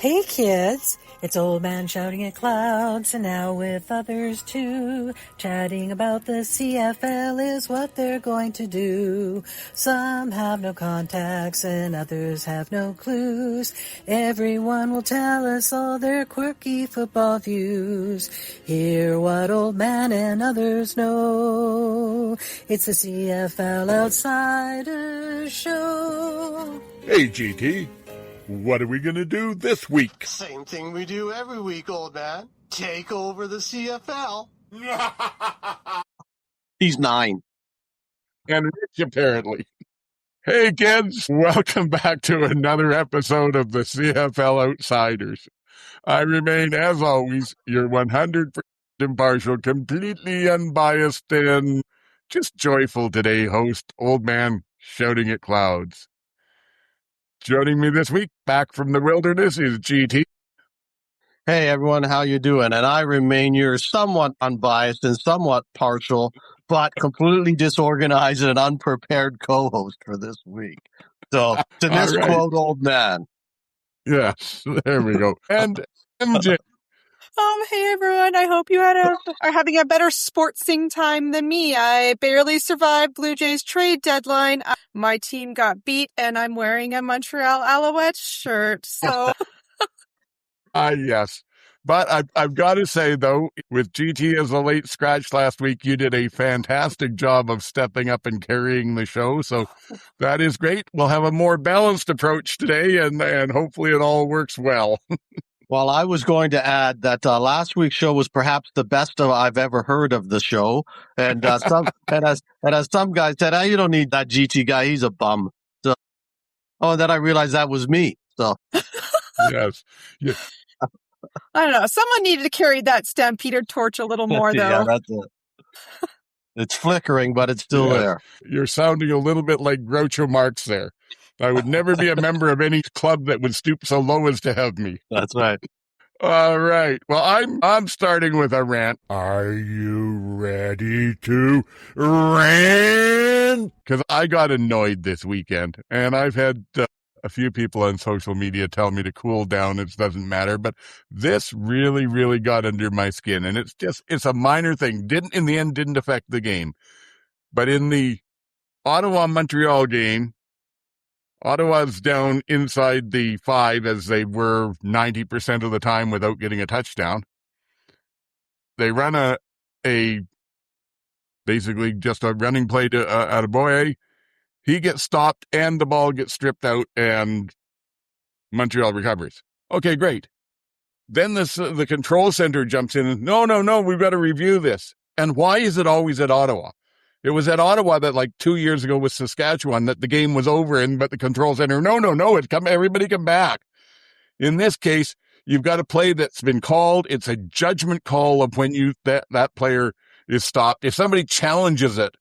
Hey kids, it's Old Man shouting at clouds, and now with others too. Chatting about the CFL is what they're going to do. Some have no contacts and others have no clues. Everyone will tell us all their quirky football views. Hear what Old Man and others know. It's the CFL Outsiders Show. Hey GT. What are we going to do this week? Same thing we do every week, old man. Take over the CFL. He's 9. And rich, apparently. Hey, kids. Welcome back to another episode of the CFL Outsiders. I remain, as always, your 100% impartial, completely unbiased, and just joyful today host, Old Man Shouting at Clouds. Joining me this week, back from the wilderness, is GT. Hey, everyone, how you doing? And I remain your somewhat unbiased and somewhat partial, but completely disorganized and unprepared co-host for this week. So, to misquote Old Man. Yeah, there we go. And MJ. Hey everyone, I hope you are having a better sportsing time than me. I barely survived Blue Jays trade deadline. My team got beat and I'm wearing a Montreal Alouettes shirt, so... Yes. But I've got to say, though, with GT as a late scratch last week, you did a fantastic job of stepping up and carrying the show, so that is great. We'll have a more balanced approach today, and hopefully it all works well. Well, I was going to add that last week's show was perhaps the best I've ever heard of the show, and as some guys said, you don't need that GT guy; he's a bum. So, and then I realized that was me. So, yes. Yeah. I don't know. Someone needed to carry that Stampeder torch a little more, though. Yeah, that's it. It's flickering, but it's still there. You're sounding a little bit like Groucho Marx there. I would never be a member of any club that would stoop so low as to have me. That's right. All right. Well, I'm starting with a rant. Are you ready to rant? Because I got annoyed this weekend, and I've had a few people on social media tell me to cool down. It doesn't matter, but this really, really got under my skin, and it's a minor thing. In the end, didn't affect the game, but in the Ottawa-Montreal game, Ottawa's down inside the 5 as they were 90% of the time without getting a touchdown. They run basically just a running play to Adebayo. He gets stopped and the ball gets stripped out and Montreal recovers. Okay, great. Then the control center jumps in and, no, we've got to review this. And why is it always at Ottawa? It was at Ottawa that like 2 years ago with Saskatchewan that the game was over, but the control center, no, everybody come back. In this case, you've got a play that's been called. It's a judgment call of when that player is stopped. If somebody challenges it,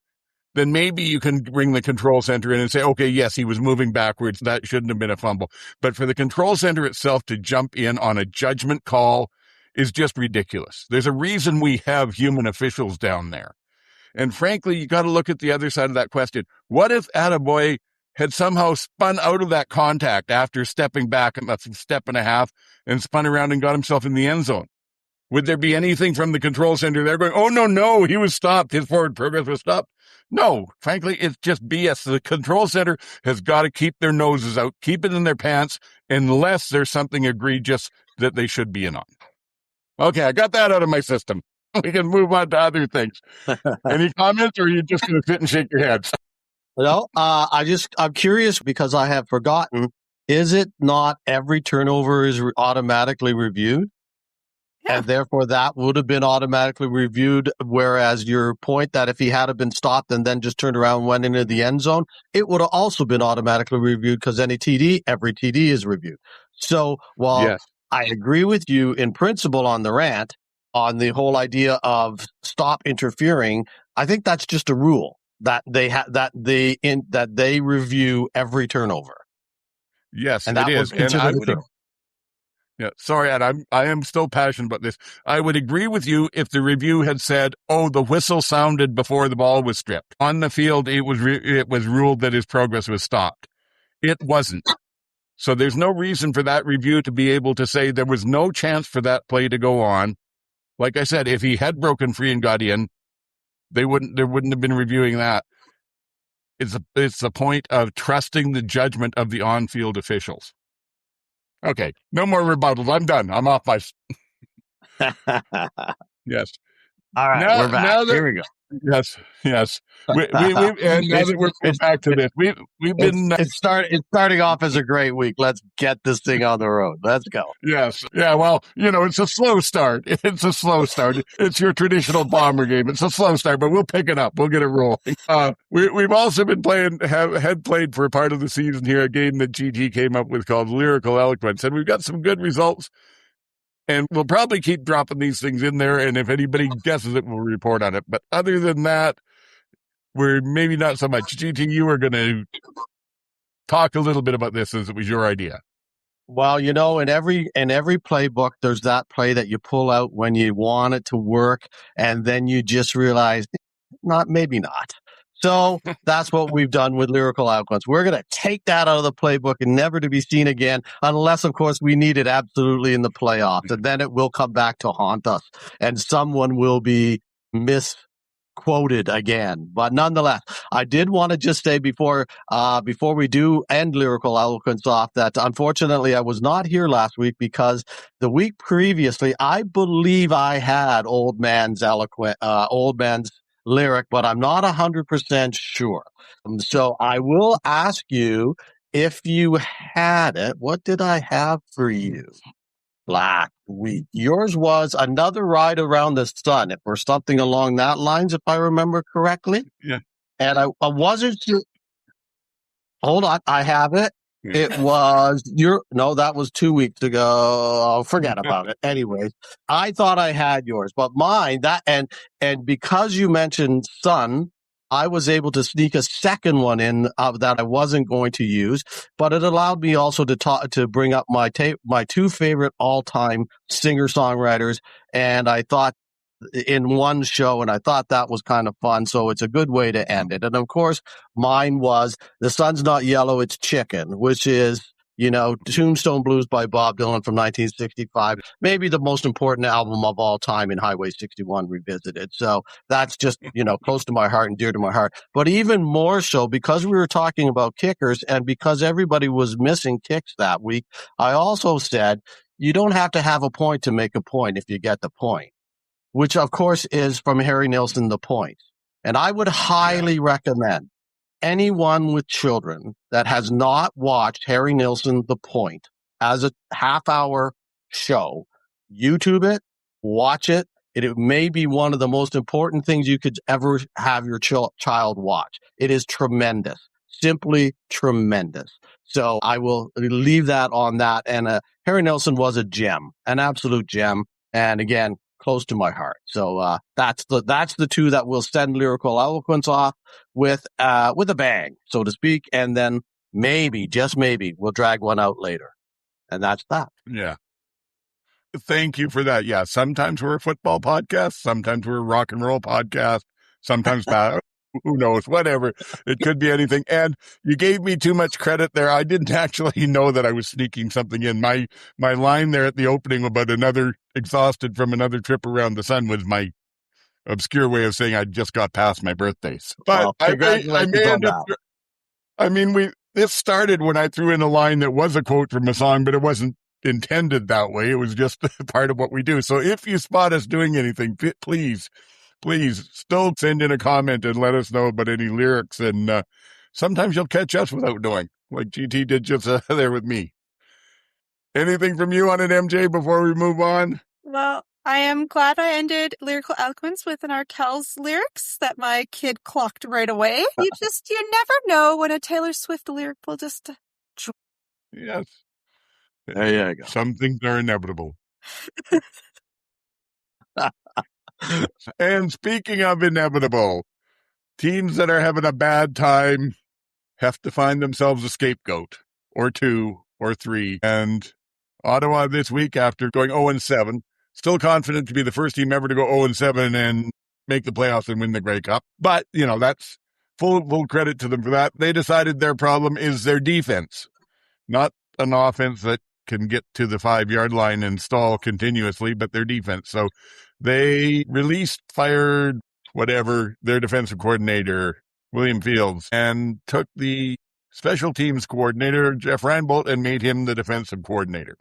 then maybe you can bring the control center in and say, okay, yes, he was moving backwards. That shouldn't have been a fumble. But for the control center itself to jump in on a judgment call is just ridiculous. There's a reason we have human officials down there. And frankly, you got to look at the other side of that question. What if Adebayo had somehow spun out of that contact after stepping back a step and a half and spun around and got himself in the end zone? Would there be anything from the control center there going, oh, no, he was stopped. His forward progress was stopped? No, frankly, it's just BS. The control center has got to keep their noses out, keep it in their pants, unless there's something egregious that they should be in on. Okay, I got that out of my system. We can move on to other things. Any comments, or are you just going to sit and shake your head? No, I'm curious because I have forgotten. Is it not every turnover is automatically reviewed? Yeah. And therefore that would have been automatically reviewed, whereas your point that if he had been stopped and then just turned around and went into the end zone, it would have also been automatically reviewed because every TD is reviewed. So while yes, I agree with you in principle on the rant, on the whole idea of stop interfering, I think that's just a rule that they review every turnover. Yes, and it is. And I would, sorry, Ed, I am still passionate about this. I would agree with you if the review had said, "Oh, the whistle sounded before the ball was stripped." On the field, it was ruled that his progress was stopped. It wasn't. So there's no reason for that review to be able to say there was no chance for that play to go on. Like I said, if he had broken free and got in, there wouldn't have been reviewing that. It's the point of trusting the judgment of the on-field officials. Okay, no more rebuttals. I'm done. I'm off my... Yes. All right, we're back. Here we go. Yes. And now that we're back to this, we've been... It's starting off as a great week. Let's get this thing on the road. Let's go. Yes. Yeah, well, it's a slow start. It's your traditional Bomber game. It's a slow start, but we'll pick it up. We'll get it rolling. We've also been had played for a part of the season here, a game that GT came up with called Lyrical, Eloquence, and we've got some good results. And we'll probably keep dropping these things in there, and if anybody guesses it, we'll report on it. But other than that, we're maybe not so much. GT, you were going to talk a little bit about this as it was your idea. Well, in every playbook, there's that play that you pull out when you want it to work, and then you just realize, maybe not. So that's what we've done with Lyrical Eloquence. We're going to take that out of the playbook and never to be seen again, unless, of course, we need it absolutely in the playoffs. And then it will come back to haunt us, and someone will be misquoted again. But nonetheless, I did want to just say before we do end Lyrical Eloquence off that unfortunately I was not here last week because the week previously, I believe I had Old Man's Lyric, but I'm not 100% sure. So I will ask you if you had it. What did I have for you last week? Yours was Another Ride Around the Sun, or something along that lines, if I remember correctly. Yeah. And I wasn't sure. Hold on, I have it. It was that was 2 weeks ago. Forget about it. Anyways, I thought I had yours, but mine and because you mentioned Sun, I was able to sneak a second one in that I wasn't going to use, but it allowed me also to bring up my two favorite all-time singer-songwriters, and I thought in one show, and I thought that was kind of fun, so it's a good way to end it. And of course, mine was The Sun's Not Yellow, It's Chicken, which is, Tombstone Blues by Bob Dylan from 1965, maybe the most important album of all time in Highway 61 Revisited. So that's just, close to my heart and dear to my heart. But even more so, because we were talking about kickers and because everybody was missing kicks that week, I also said, you don't have to have a point to make a point if you get the point, which of course is from Harry Nilsson, The Point. And I would highly recommend anyone with children that has not watched Harry Nilsson, The Point as a half-hour show, YouTube it, watch it. It may be one of the most important things you could ever have your child watch. It is tremendous, simply tremendous. So I will leave that on that. And Harry Nilsson was a gem, an absolute gem. And again, close to my heart. So that's the two that will send Lyrical Eloquence off with a bang, so to speak, and then maybe, just maybe, we'll drag one out later. And that's that. Yeah. Thank you for that. Yeah, sometimes we're a football podcast, sometimes we're a rock and roll podcast, sometimes who knows, whatever. It could be anything. And you gave me too much credit there. I didn't actually know that I was sneaking something in. My line there at the opening about exhausted from another trip around the sun was my obscure way of saying I just got past my birthdays. But this started when I threw in a line that was a quote from a song, but it wasn't intended that way. It was just part of what we do. So if you spot us doing anything, please still send in a comment and let us know about any lyrics. And sometimes you'll catch us without knowing, like GT did just there with me. Anything from you on it, MJ, before we move on? Well, I am glad I ended Lyrical Eloquence with an Arkells lyrics that my kid clocked right away. You never know when a Taylor Swift lyric will just... Yes. There you go. Some things are inevitable. And speaking of inevitable, teams that are having a bad time have to find themselves a scapegoat, or two, or three. And Ottawa this week, after going 0-7, still confident to be the first team ever to go 0-7 and make the playoffs and win the Grey Cup. But, that's full credit to them for that. They decided their problem is their defense. Not an offense that can get to the 5-yard line and stall continuously, but their defense. So they fired whatever, their defensive coordinator, William Fields, and took the special teams coordinator, Jeff Reinbold, and made him the defensive coordinator.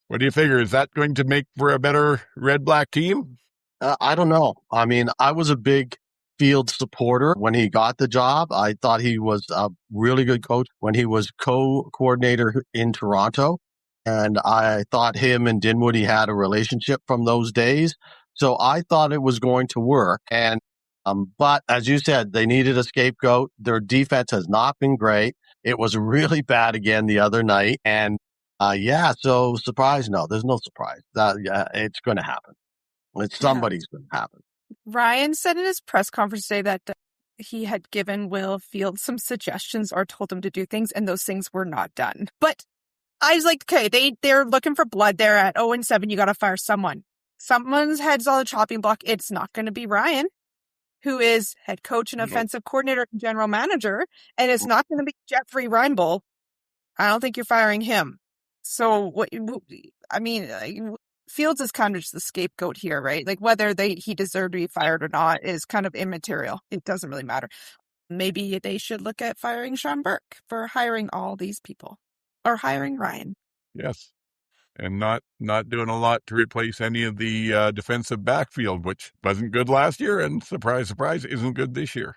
What do you figure? Is that going to make for a better red-black team? I don't know. I mean, I was a big Fields supporter when he got the job. I thought he was a really good coach when he was co-coordinator in Toronto. And I thought him and Dinwiddie had a relationship from those days. So I thought it was going to work. And but as you said, they needed a scapegoat. Their defense has not been great. It was really bad again the other night. And so surprise, no, there's no surprise. It's going to happen. Somebody's going to happen. Ryan said in his press conference today that he had given Will Fields some suggestions or told him to do things, and those things were not done. But I was like, okay, they're looking for blood. They're at 0-7. You got to fire someone. Someone's head's on the chopping block. It's not going to be Ryan, who is head coach and offensive coordinator and general manager, and it's not going to be Jeffrey Reinbold. I don't think you're firing him. So what? I mean, Fields is kind of just the scapegoat here, right? Like whether he deserved to be fired or not is kind of immaterial. It doesn't really matter. Maybe they should look at firing Sean Burke for hiring all these people, or hiring Ryan. Yes, and not doing a lot to replace any of the defensive backfield, which wasn't good last year, and surprise, surprise, isn't good this year.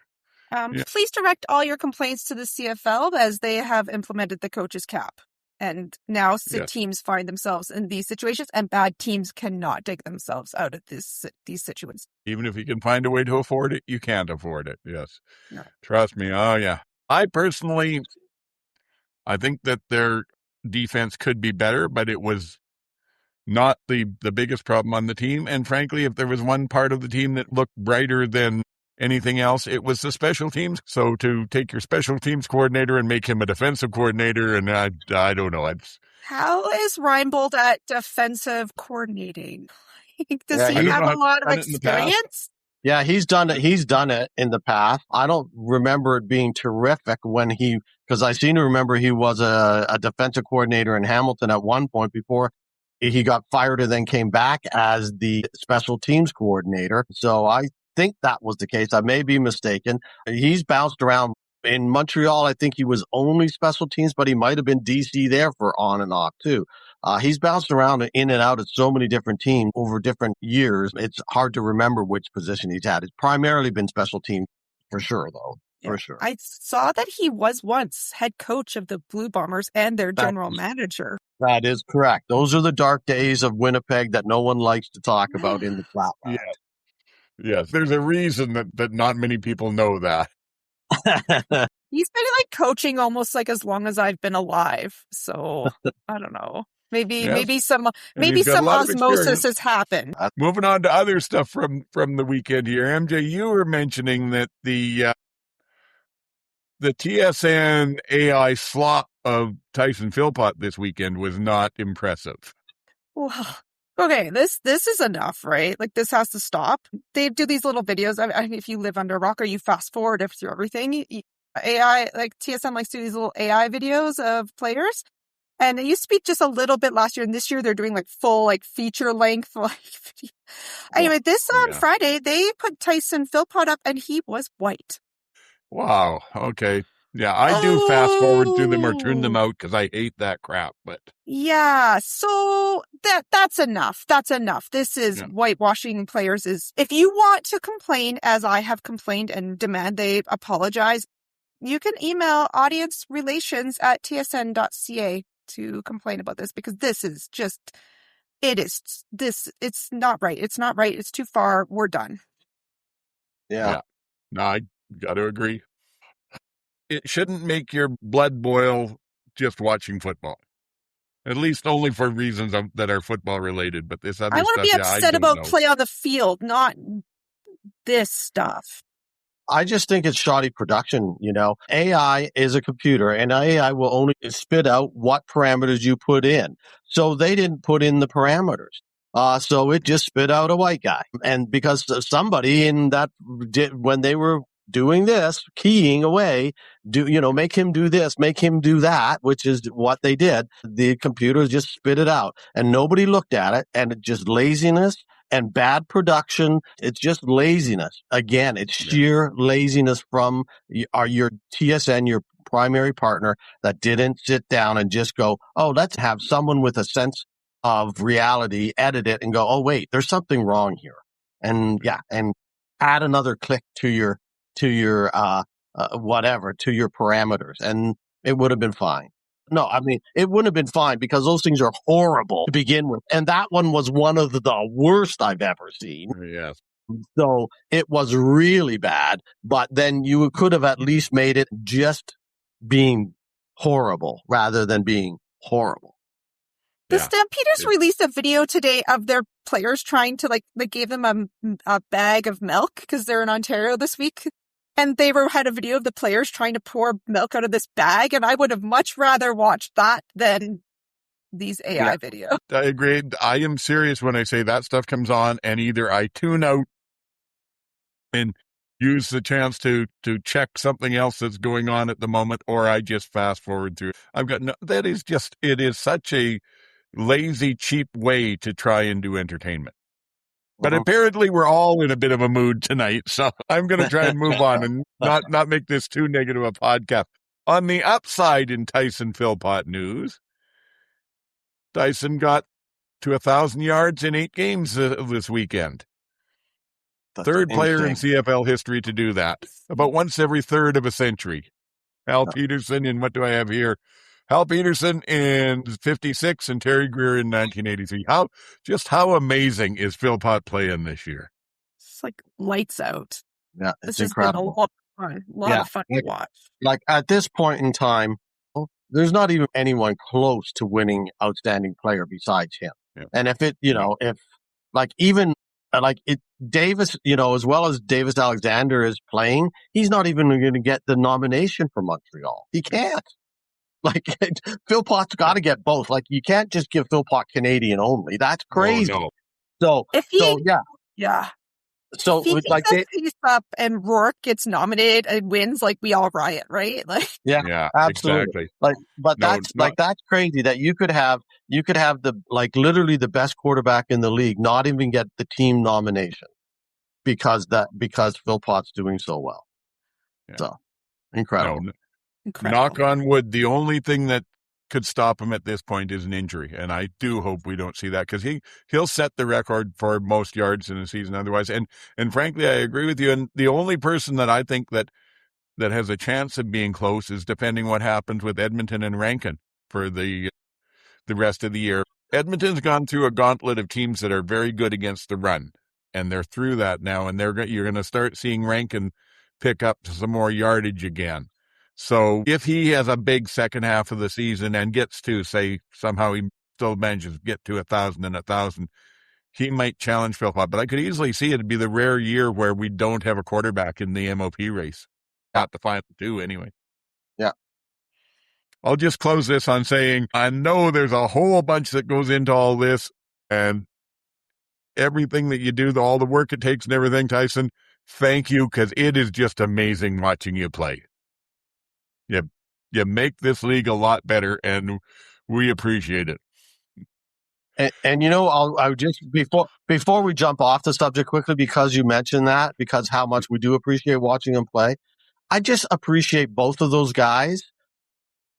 Please direct all your complaints to the CFL as they have implemented the coach's cap. And now teams find themselves in these situations, and bad teams cannot dig themselves out of these situations. Even if you can find a way to afford it, you can't afford it. Yes. No. Trust me. Oh, yeah. I personally, I think that their defense could be better, but it was not the biggest problem on the team. And frankly, if there was one part of the team that looked brighter than anything else, it was the special teams. So to take your special teams coordinator and make him a defensive coordinator, and I don't know. How is Reinbold at defensive coordinating? Does he have a lot of experience? Yeah, he's done it. He's done it in the past. I don't remember it being terrific because I seem to remember he was a defensive coordinator in Hamilton at one point before he got fired and then came back as the special teams coordinator. So I think that was the case. I may be mistaken. He's bounced around. In Montreal, I think he was only special teams, but he might have been DC there for on and off too. He's bounced around in and out of so many different teams over different years. It's hard to remember which position he's had. It's primarily been special teams for sure, though. Yeah. For sure. I saw that he was once head coach of the Blue Bombers and their general manager. That is correct. Those are the dark days of Winnipeg that no one likes to talk about in the Flatland. Yes, there's a reason that not many people know that. He's been like coaching almost like as long as I've been alive. So I don't know. Maybe some osmosis has happened. Moving on to other stuff from the weekend here. MJ, you were mentioning that the TSN AI slot of Tyson Philpot this weekend was not impressive. Well, okay, this is enough, right? Like, this has to stop. They do these little videos. I mean, if you live under a rock or you fast forward through everything, AI, like TSN likes to do these little AI videos of players. And it used to be just a little bit last year, and this year they're doing like full, like feature length. Anyway, on Friday, they put Tyson Philpot up, and he was white. Wow. Okay. Yeah, I do fast forward through them or turn them out because I hate that crap. But yeah, so that's enough. That's enough. This is whitewashing players. If you want to complain, as I have complained, and demand they apologize, you can email audiencerelations@tsn.ca to complain about this, because this is just, it's not right. It's not right. It's too far. We're done. Yeah. No, I got to agree. It shouldn't make your blood boil just watching football. At least only for reasons that are football related. But this other stuff, I want to be upset about play on the field, not this stuff. I just think it's shoddy production, AI is a computer, and AI will only spit out what parameters you put in. So they didn't put in the parameters. So it just spit out a white guy. And because somebody in that when they were doing this, keying away, make him do this, make him do that, which is what they did. The computer just spit it out and nobody looked at it, and it just laziness and bad production. It's just laziness. Again, it's sheer laziness from your TSN, your primary partner, that didn't sit down and just go, oh, let's have someone with a sense of reality edit it and go, oh, wait, there's something wrong here. And and add another click to your whatever, to your parameters, and it would have been fine. No, I mean, it wouldn't have been fine because those things are horrible to begin with. And that one was one of the worst I've ever seen. Yes. So it was really bad, but then you could have at least made it just being horrible rather than being horrible. The Stampeders released a video today of their players trying to, they gave them a bag of milk because they're in Ontario this week. And they had a video of the players trying to pour milk out of this bag. And I would have much rather watched that than these AI videos. I agree. I am serious when I say that stuff comes on, and either I tune out and use the chance to check something else that's going on at the moment, or I just fast forward through. It is such a lazy, cheap way to try and do entertainment. But apparently we're all in a bit of a mood tonight, so I'm going to try and move on and not make this too negative a podcast. On the upside in Tyson Philpot news, Tyson got to 1,000 yards in 8 games this weekend. Third player in CFL history to do that. About once every third of a century. Hal Peterson in, what do I have here? Hal Peterson in 56 and Terry Greer in 1983. How amazing is Philpot playing this year? It's like lights out. Yeah, it's incredible. Been a lot of fun to watch. Like at this point in time, there's not even anyone close to winning outstanding player besides him. Yeah. And if Davis, as well as Davis Alexander is playing, he's not even going to get the nomination for Montreal. He can't. Philpot's got to get both. You can't just give Philpot Canadian only. That's crazy. Oh, no. So if he he's up and Rourke gets nominated and wins, we all riot, right? Absolutely. Exactly. That's crazy that you could have the literally the best quarterback in the league not even get the team nomination because Philpot's doing so well. Yeah. So incredible. No, knock on wood. The only thing that could stop him at this point is an injury, and I do hope we don't see that because he'll set the record for most yards in a season otherwise. And frankly, I agree with you. And the only person that I think that has a chance of being close is depending what happens with Edmonton and Rankin for the rest of the year. Edmonton's gone through a gauntlet of teams that are very good against the run, and they're through that now. And you're going to start seeing Rankin pick up some more yardage again. So if he has a big second half of the season and gets to, say, somehow he still manages to get to 1,000, he might challenge Philpot. But I could easily see it be the rare year where we don't have a quarterback in the MOP race. At the final 2, anyway. Yeah. I'll just close this on saying, I know there's a whole bunch that goes into all this, and everything that you do, all the work it takes and everything, Tyson, thank you, because it is just amazing watching you play. You make this league a lot better, and we appreciate it. And I'll just before we jump off the subject quickly, because you mentioned that, because how much we do appreciate watching them play, I just appreciate both of those guys,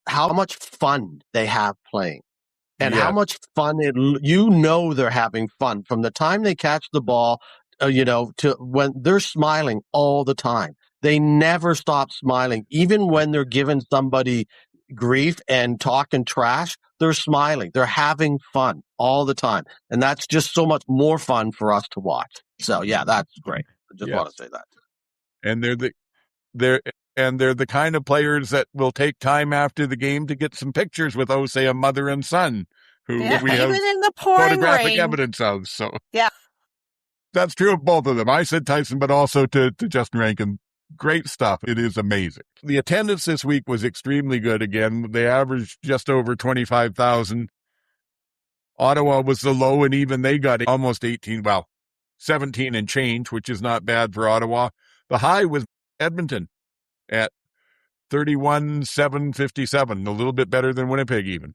how much fun they have playing, and how much fun they're having fun from the time they catch the ball, to when they're smiling all the time. They never stop smiling. Even when they're giving somebody grief and talking trash, they're smiling. They're having fun all the time. And that's just so much more fun for us to watch. So, that's great. I just want to say that. And they're the kind of players that will take time after the game to get some pictures with, say, a mother and son who we have in the pouring photographic rain. evidence of. So that's true of both of them. I said Tyson, but also to Justin Rankin. Great stuff. It is amazing. The attendance this week was extremely good again. They averaged just over 25,000. Ottawa was the low, and even they got almost 17 and change, which is not bad for Ottawa. The high was Edmonton at 31-757, a little bit better than Winnipeg even.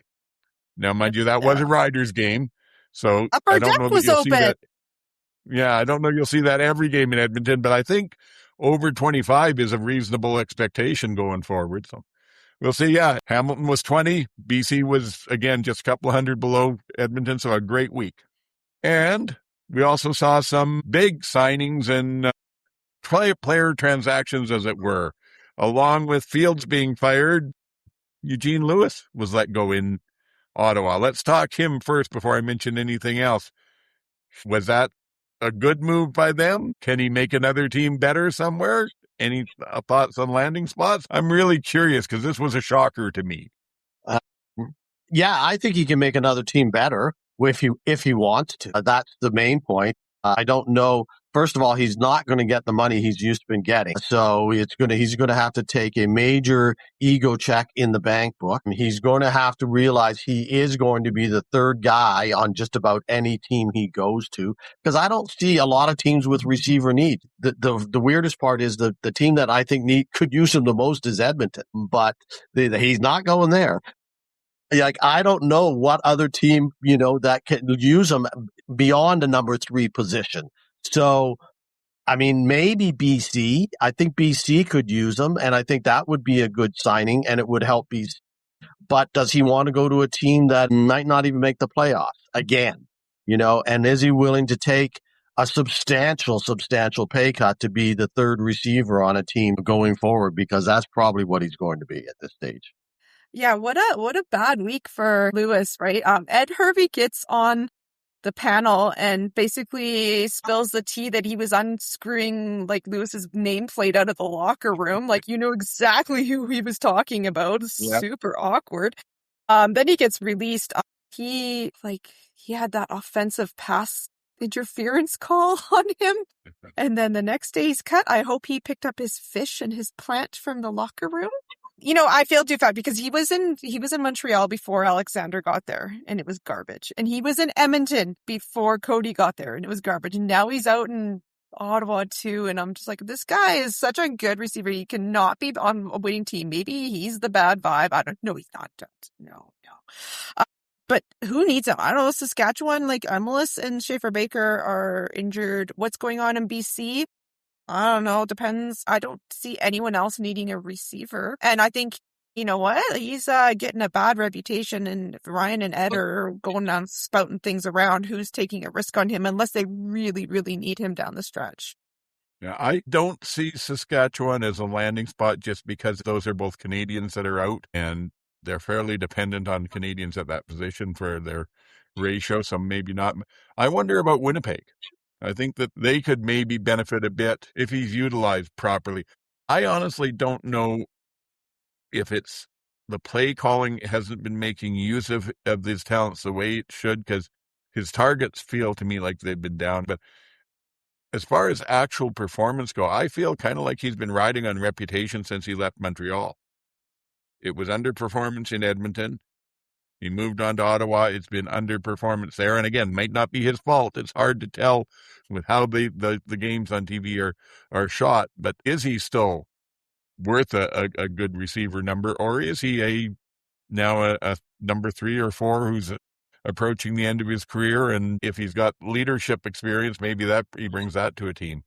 Now, mind you, that was a Riders game, so Upper I don't Deck know that was you'll see open. that. Yeah, I don't know you'll see that every game in Edmonton, but I think over 25 is a reasonable expectation going forward. So we'll see. Yeah, Hamilton was 20. BC was, again, just a couple of hundred below Edmonton, so a great week. And we also saw some big signings and player transactions, as it were. Along with Fields being fired, Eugene Lewis was let go in Ottawa. Let's talk him first before I mention anything else. Was that a good move by them? Can he make another team better somewhere? Any thoughts on landing spots? I'm really curious because this was a shocker to me. Yeah, I think he can make another team better if he wants to. That's the main point. I don't know. First of all, he's not going to get the money he's used to been getting. So he's going to have to take a major ego check in the bank book. He's going to have to realize he is going to be the third guy on just about any team he goes to, because I don't see a lot of teams with receiver need. The weirdest part is the team that I think could use him the most is Edmonton, but he's not going there. Like, I don't know what other team, that can use him beyond a number 3 position. So, I mean, maybe BC. I think BC could use him, and I think that would be a good signing, and it would help BC. But does he want to go to a team that might not even make the playoffs again? And is he willing to take a substantial pay cut to be the third receiver on a team going forward? Because that's probably what he's going to be at this stage. Yeah, what a bad week for Lewis, right? Ed Hervey gets on the panel and basically spills the tea that he was unscrewing like Lewis's nameplate out of the locker room. Like, exactly who he was talking about. Yep. Super awkward. Then he gets released. He had that offensive pass interference call on him. And then the next day he's cut. I hope he picked up his fish and his plant from the locker room. I feel too bad because he was in Montreal before Alexander got there and it was garbage. And he was in Edmonton before Cody got there and it was garbage. And now he's out in Ottawa too. And I'm just like, this guy is such a good receiver. He cannot be on a winning team. Maybe he's the bad vibe. I don't know. He's not. No. But who needs him? I don't know. Saskatchewan, like Emilus and Schaefer Baker are injured. What's going on in BC? I don't know. Depends. I don't see anyone else needing a receiver. And I think, you know what? He's getting a bad reputation. And if Ryan and Ed are going down spouting things around, who's taking a risk on him unless they really, really need him down the stretch? Yeah, I don't see Saskatchewan as a landing spot just because those are both Canadians that are out and they're fairly dependent on Canadians at that position for their ratio. So maybe not. I wonder about Winnipeg. I think that they could maybe benefit a bit if he's utilized properly. I honestly don't know if it's the play calling hasn't been making use of his talents the way it should, because his targets feel to me like they've been down. But as far as actual performance go, I feel kind of like he's been riding on reputation since he left Montreal. It was underperformance in Edmonton. He moved on to Ottawa. It's been underperformance there. And again, might not be his fault. It's hard to tell with how the games on TV are shot. But is he still worth a good receiver number? Or is he now a number 3 or 4 who's approaching the end of his career? And if he's got leadership experience, maybe that he brings that to a team.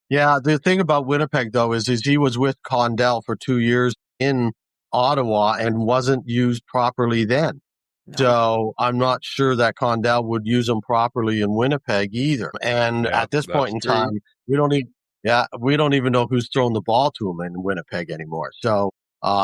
Yeah, the thing about Winnipeg, though, is he was with Condell for 2 years in Ottawa and wasn't used properly then. No. So I'm not sure that Condell would use him properly in Winnipeg either. And at this point in time, we don't even know who's thrown the ball to him in Winnipeg anymore. So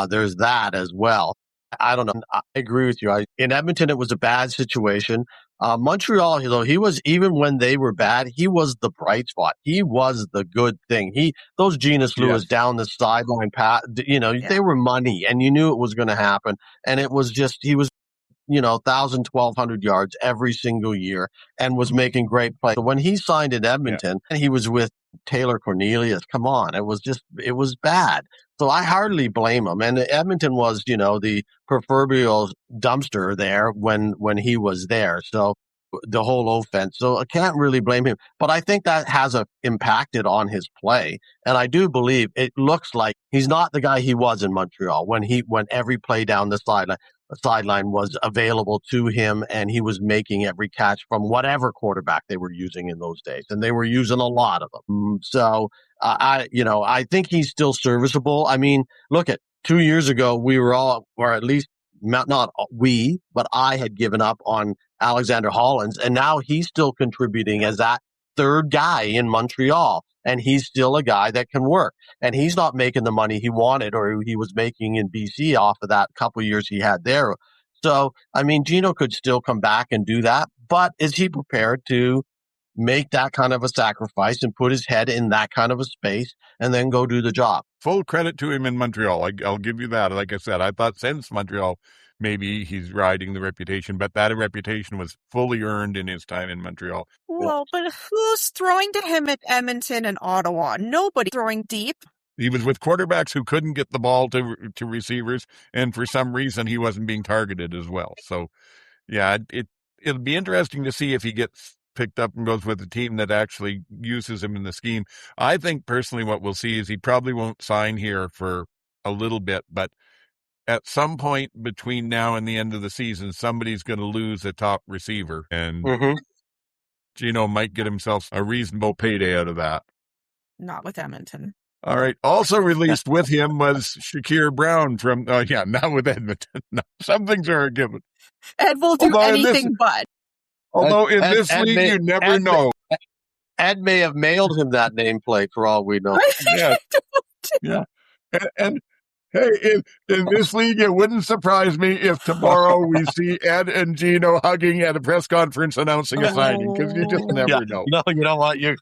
there's that as well. I don't know. I agree with you. In Edmonton, it was a bad situation. Montreal, though, he was, even when they were bad, he was the bright spot. He was the good thing. Those Genus Lewis down the sideline pass, they were money, and you knew it was going to happen. And it was just, he was, 1,000, 1,200 yards every single year and was making great plays. So when he signed in Edmonton, and he was with Taylor Cornelius, come on, it was bad. So I hardly blame him. And Edmonton was, the proverbial dumpster there when he was there. So the whole offense. So I can't really blame him. But I think that has impacted on his play. And I do believe it looks like he's not the guy he was in Montreal when every play down the sideline was available to him and he was making every catch from whatever quarterback they were using in those days. And they were using a lot of them. So I think he's still serviceable. I mean, look at 2 years ago, we were all, or at least not we, but I had given up on Alexander Hollins, and now he's still contributing as that third guy in Montreal, and he's still a guy that can work. And he's not making the money he wanted or he was making in BC off of that couple of years he had there. So, I mean, Gino could still come back and do that, but is he prepared to make that kind of a sacrifice and put his head in that kind of a space and then go do the job? Full credit to him in Montreal. I'll give you that. Like I said, I thought since Montreal, maybe he's riding the reputation, but that reputation was fully earned in his time in Montreal. Well, but who's throwing to him at Edmonton and Ottawa? Nobody throwing deep. He was with quarterbacks who couldn't get the ball to receivers, and for some reason he wasn't being targeted as well. So, yeah, it'll be interesting to see if he gets picked up and goes with a team that actually uses him in the scheme. I think personally what we'll see is he probably won't sign here for a little bit, but at some point between now and the end of the season, somebody's going to lose a top receiver, and Gino might get himself a reasonable payday out of that. Not with Edmonton. All right. Also released with him was Shakir Brown from, not with Edmonton. No, some things are a given. Ed will do anything but. Although in this league, you never know. Ed may have mailed him that nameplate for all we know. Yeah. And hey, in this league, it wouldn't surprise me if tomorrow we see Ed and Gino hugging at a press conference announcing a signing, because you just never know. No, you know what? You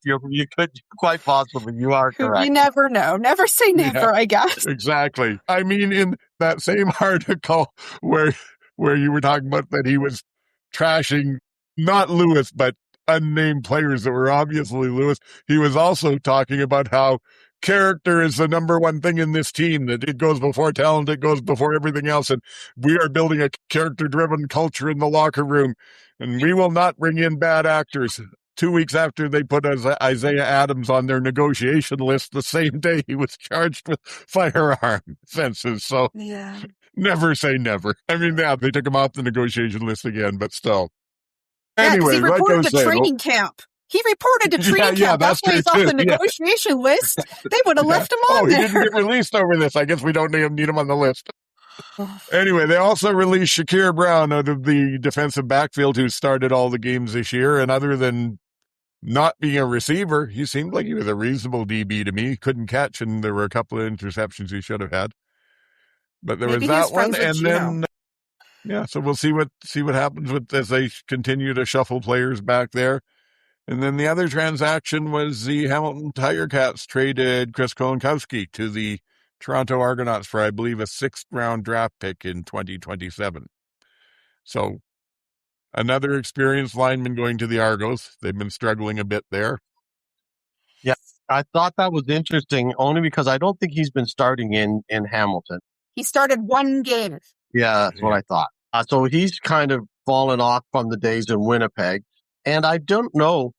could quite possibly. You are correct. You never know. Never say never, I guess. Exactly. I mean, in that same article where you were talking about that he was trashing not Lewis, but unnamed players that were obviously Lewis, he was also talking about how character is the number one thing in this team, that it goes before talent, it goes before everything else, and we are building a character-driven culture in the locker room, and we will not bring in bad actors. 2 weeks after they put Isaiah Adams on their negotiation list, the same day he was charged with firearm offenses. So never say never. I mean, they took him off the negotiation list again, but still. Anyway, he reported to training camp. He reported to training camp. That's why he's off the negotiation list. They would have left him on there. He didn't get released over this. I guess we don't need him on the list. Anyway, they also released Shakir Brown out of the defensive backfield, who started all the games this year. And other than not being a receiver, he seemed like he was a reasonable DB to me. He couldn't catch, and there were a couple of interceptions he should have had. But there was that one, and then so we'll see what happens as they continue to shuffle players back there. And then the other transaction was the Hamilton Tiger Cats traded Chris Kolinkowski to the Toronto Argonauts for, I believe, a 6th-round draft pick in 2027. So another experienced lineman going to the Argos. They've been struggling a bit there. Yeah, I thought that was interesting, only because I don't think he's been starting in Hamilton. He started one game. Yeah, that's what I thought. So he's kind of fallen off from the days in Winnipeg. And I don't know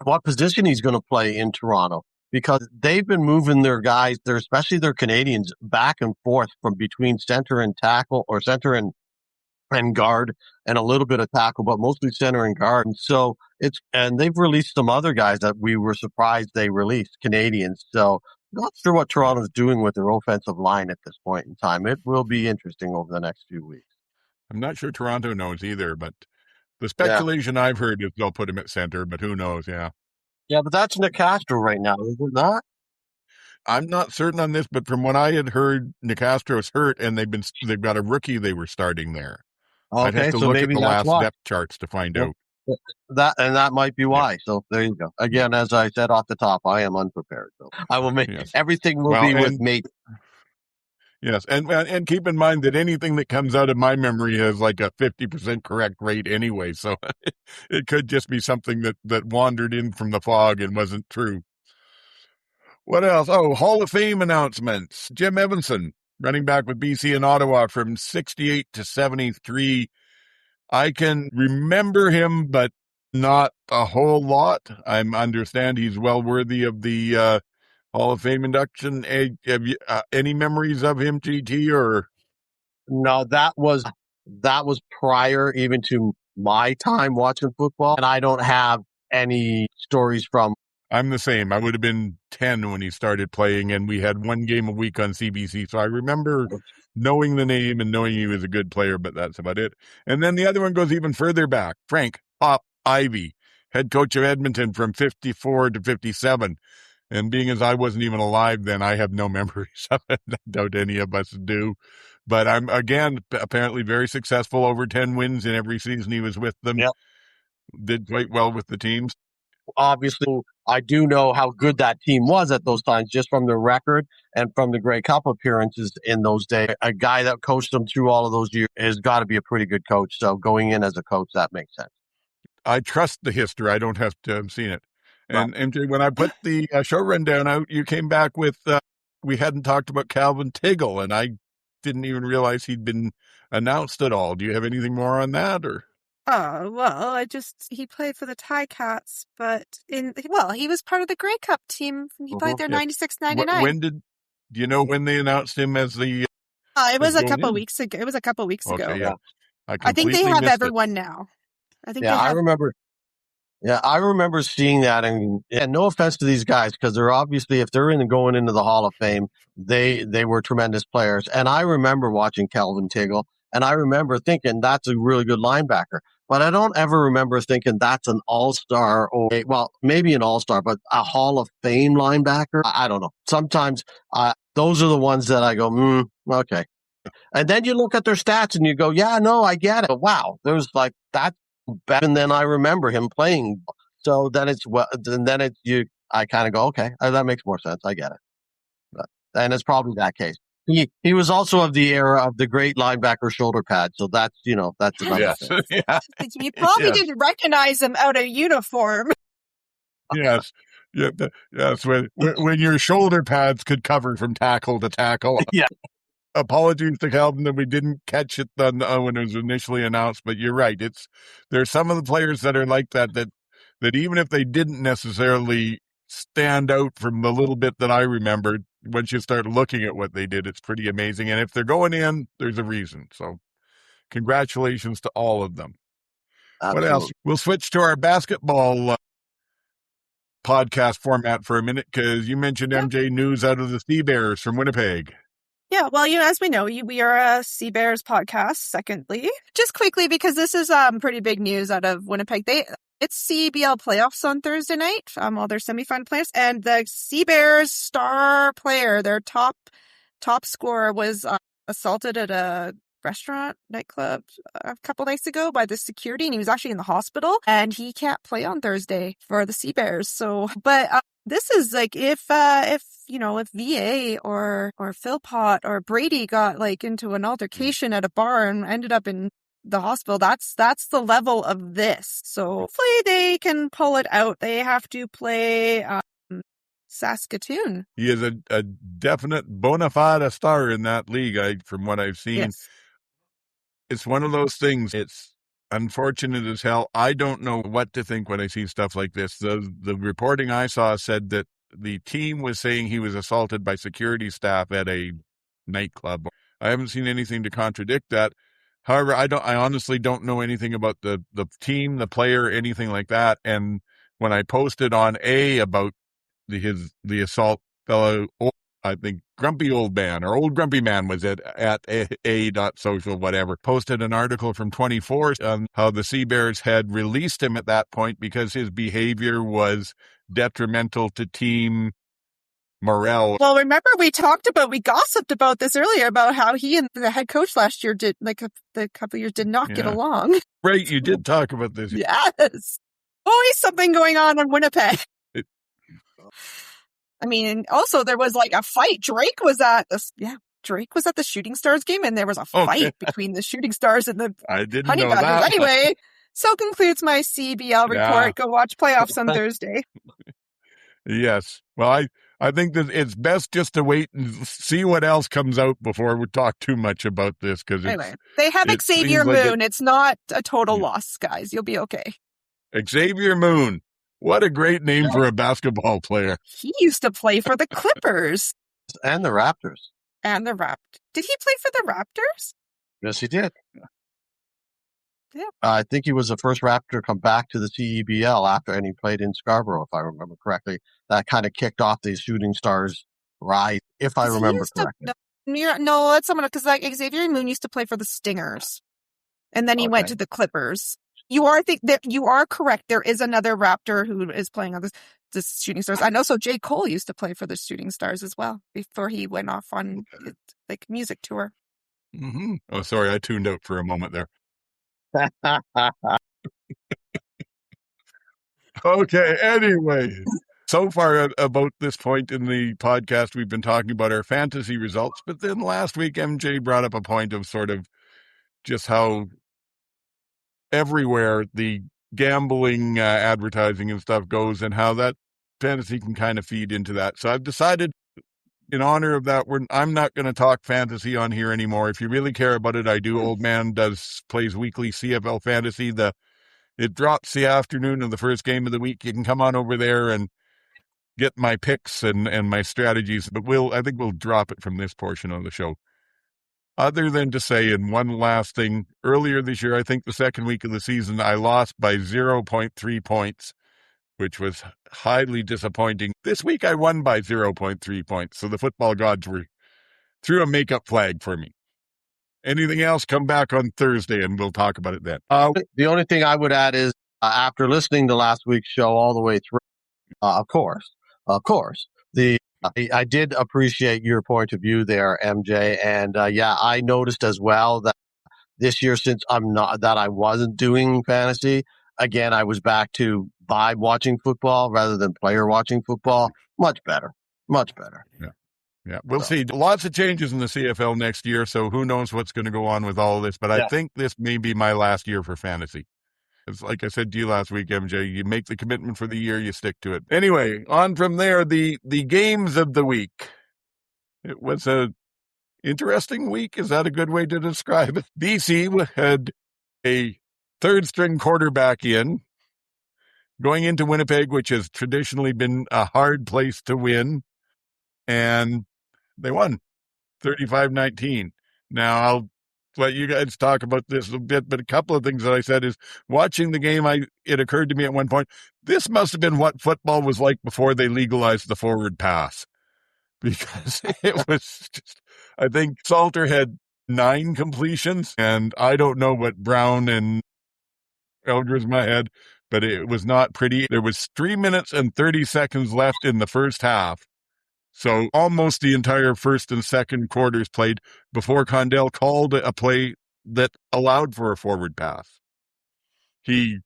what position he's going to play in Toronto, because they've been moving their guys, especially their Canadians, back and forth from between center and tackle, or center and guard, and a little bit of tackle, but mostly center and guard. And so and they've released some other guys that we were surprised they released, Canadians. So not sure what Toronto's doing with their offensive line at this point in time. It will be interesting over the next few weeks. I'm not sure Toronto knows either, but the speculation I've heard is they'll put him at center, but who knows? Yeah, but that's Nicastro right now, is it not? I'm not certain on this, but from what I had heard, Nicastro's hurt, and they've got a rookie they were starting there. Okay, I'd have to look at the last depth charts to find out. That might be why. So there you go. Again, as I said off the top, I am unprepared. So I will make everything will be with me. Yes, and keep in mind that anything that comes out of my memory has like a 50% correct rate anyway, so it could just be something that wandered in from the fog and wasn't true. What else? Oh, Hall of Fame announcements. Jim Evanson, running back with BC and Ottawa from 68 to 73. I can remember him, but not a whole lot. I understand he's well worthy of the Hall of Fame induction. Have you any memories of him, GT, or? No, that was prior even to my time watching football, and I don't have any stories from. I'm the same. I would have been 10 when he started playing, and we had one game a week on CBC. So I remember knowing the name and knowing he was a good player, but that's about it. And then the other one goes even further back. Frank Pop Ivy, head coach of Edmonton from 54 to 57. And being as I wasn't even alive then, I have no memories of it. I doubt any of us do. But I'm, again, apparently very successful, over 10 wins in every season he was with them. Yep. Did quite well with the teams. Obviously, I do know how good that team was at those times, just from the record and from the Grey Cup appearances in those days. A guy that coached them through all of those years has got to be a pretty good coach. So going in as a coach, that makes sense. I trust the history. I don't have to have seen it. And MJ, when I put the show rundown out, you came back with, we hadn't talked about Calvin Tiggle, and I didn't even realize he'd been announced at all. Do you have anything more on that, or? Oh, well, he played for the Ticats, but he was part of the Grey Cup team. He played there 96-99. Do you know when they announced him as the? It was a couple weeks ago. It was a couple weeks ago. Yeah. I think they have everyone now. I think. Yeah, I remember. Yeah, I remember seeing that, and no offense to these guys, because they're obviously, if they're going into the Hall of Fame, they were tremendous players. And I remember watching Calvin Tiggle, and I remember thinking that's a really good linebacker. But I don't ever remember thinking that's an all-star, or maybe an all-star, but a Hall of Fame linebacker. I don't know. Sometimes those are the ones that I go, okay. And then you look at their stats and you go, yeah, no, I get it. But wow, there's like that. Better than I remember him playing. So then I kind of go, okay, that makes more sense. I get it. And it's probably that case. He was also of the era of the great linebacker shoulder pad. So that's another thing. Yeah. You probably didn't recognize him out of uniform. Yes. Yeah, yes. When your shoulder pads could cover from tackle to tackle. Yeah. Apologies to Calvin that we didn't catch it when it was initially announced, but you're right. There's some of the players that are like that even if they didn't necessarily stand out from the little bit that I remembered, once you start looking at what they did, it's pretty amazing. And if they're going in, there's a reason. So congratulations to all of them. Absolutely. What else? We'll switch to our basketball podcast format for a minute, because you mentioned MJ news out of the Sea Bears from Winnipeg. Yeah, well, as we know, we are a Sea Bears podcast, secondly. Just quickly, because this is pretty big news out of Winnipeg. It's CBL playoffs on Thursday night, all their semifinal players, and the Sea Bears star player, their top scorer, was assaulted at a nightclub a couple nights ago by the security, and he was actually in the hospital, and he can't play on Thursday for the Sea Bears. So, but this is like if VA or Philpot or Brady got like into an altercation at a bar and ended up in the hospital, that's the level of this. So hopefully they can pull it out. They have to play Saskatchewan. He is a definite bona fide star in that league, from what I've seen. Yes. It's one of those things. It's unfortunate as hell. I don't know what to think when I see stuff like this. The reporting I saw said that the team was saying he was assaulted by security staff at a nightclub. I haven't seen anything to contradict that. However, I honestly don't know anything about the team, the player, anything like that. And when I posted on about the assault fellow, I think Grumpy Old Man or Old Grumpy Man was at a.social, whatever, posted an article from 24 on how the Sea Bears had released him at that point because his behavior was detrimental to team morale. Well, remember we gossiped about this earlier, about how he and the head coach last year did, like the couple years, did not get along. Right, you did talk about this. Yes. Always something going on in Winnipeg. I mean, and also there was like a fight. Drake was at the Shooting Stars game, and there was a fight between the Shooting Stars and the Honey Badgers. That. Anyway, so concludes my CBL report. Go watch playoffs on Thursday. Yes. Well, I think that it's best just to wait and see what else comes out before we talk too much about this, because Anyway, they have it Xavier seems like Moon. It's not a total Yeah. loss, guys. You'll be okay. Xavier Moon. What a great name for a basketball player. He used to play for the Clippers And the Raptors. and the Raptors. Did he play for the Raptors? Yes, he did. Yeah. I think he was the first Raptor to come back to the CEBL after, and he played in Scarborough, if I remember correctly. That kind of kicked off the Shooting Stars rise, if I 'Cause he remember used to- correctly. No, that's someone because like Xavier Moon used to play for the Stingers, and then he went Okay. to the Clippers. You are correct. There is another Raptor who is playing on the Shooting Stars. I know. So J. Cole used to play for the Shooting Stars as well before he went off on his, like music tour. Mm-hmm. Oh, sorry, I tuned out for a moment there. Okay, anyway. So far about this point in the podcast, we've been talking about our fantasy results, but then last week MJ brought up a point of sort of just how everywhere the gambling advertising and stuff goes and how that fantasy can kind of feed into that. So I've decided in honor of that, I'm not going to talk fantasy on here anymore. If you really care about it, I do. Old Man plays weekly CFL fantasy. It drops the afternoon of the first game of the week. You can come on over there and get my picks and my strategies, but I think we'll drop it from this portion of the show. Other than to say, and one last thing, earlier this year, I think the second week of the season, I lost by 0.3 points, which was highly disappointing. This week, I won by 0.3 points, so the football gods threw a makeup flag for me. Anything else, come back on Thursday, and we'll talk about it then. The only thing I would add is, after listening to last week's show all the way through, of course, I did appreciate your point of view there, MJ. And I noticed as well that this year, since I wasn't doing fantasy, again, I was back to vibe watching football rather than player watching football. Much better. Yeah, we'll see. Lots of changes in the CFL next year, so who knows what's going to go on with all of this. But I think this may be my last year for fantasy. It's like I said to you last week, MJ, you make the commitment for the year, you stick to it. Anyway, on from there, the games of the week. It was a interesting week. Is that a good way to describe it? BC had a third-string quarterback going into Winnipeg, which has traditionally been a hard place to win, and they won 35-19. Now, I'll let you guys talk about this a bit, but a couple of things that I said is, watching the game, it occurred to me at one point, this must have been what football was like before they legalized the forward pass. Because it was just, I think Salter had 9 completions, and I don't know what Brown and Eldrisma had, but it was not pretty. There was 3 minutes and 30 seconds left in the first half. So almost the entire first and second quarters played before Condell called a play that allowed for a forward pass. He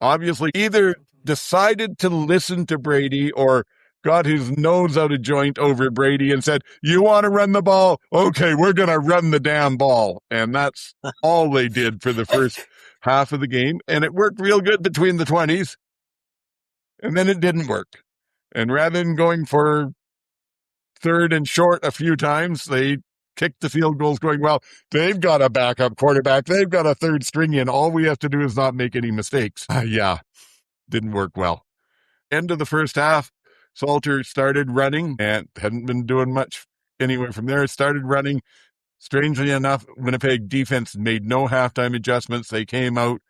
obviously either decided to listen to Brady or got his nose out of joint over Brady and said, "You want to run the ball? Okay, we're going to run the damn ball." And that's all they did for the first half of the game. And it worked real good between the 20s. And then it didn't work. And rather than going for third and short a few times, they kicked the field goals going, well, they've got a backup quarterback. They've got a third string in. All we have to do is not make any mistakes. Didn't work well. End of the first half, Salter started running and hadn't been doing much anyway from there. It started running. Strangely enough, Winnipeg defense made no halftime adjustments. They came out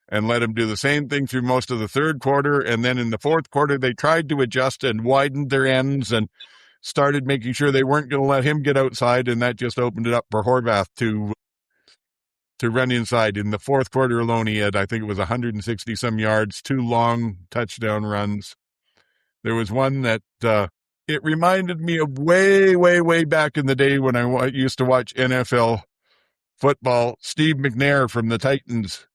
and let him do the same thing through most of the third quarter. And then in the fourth quarter, they tried to adjust and widened their ends and started making sure they weren't going to let him get outside. And that just opened it up for Horvath to run inside. In the fourth quarter alone, he had, I think it was 160 some yards, 2 long touchdown runs. There was one that it reminded me of way, way, way back in the day when I used to watch NFL football. Steve McNair from the Titans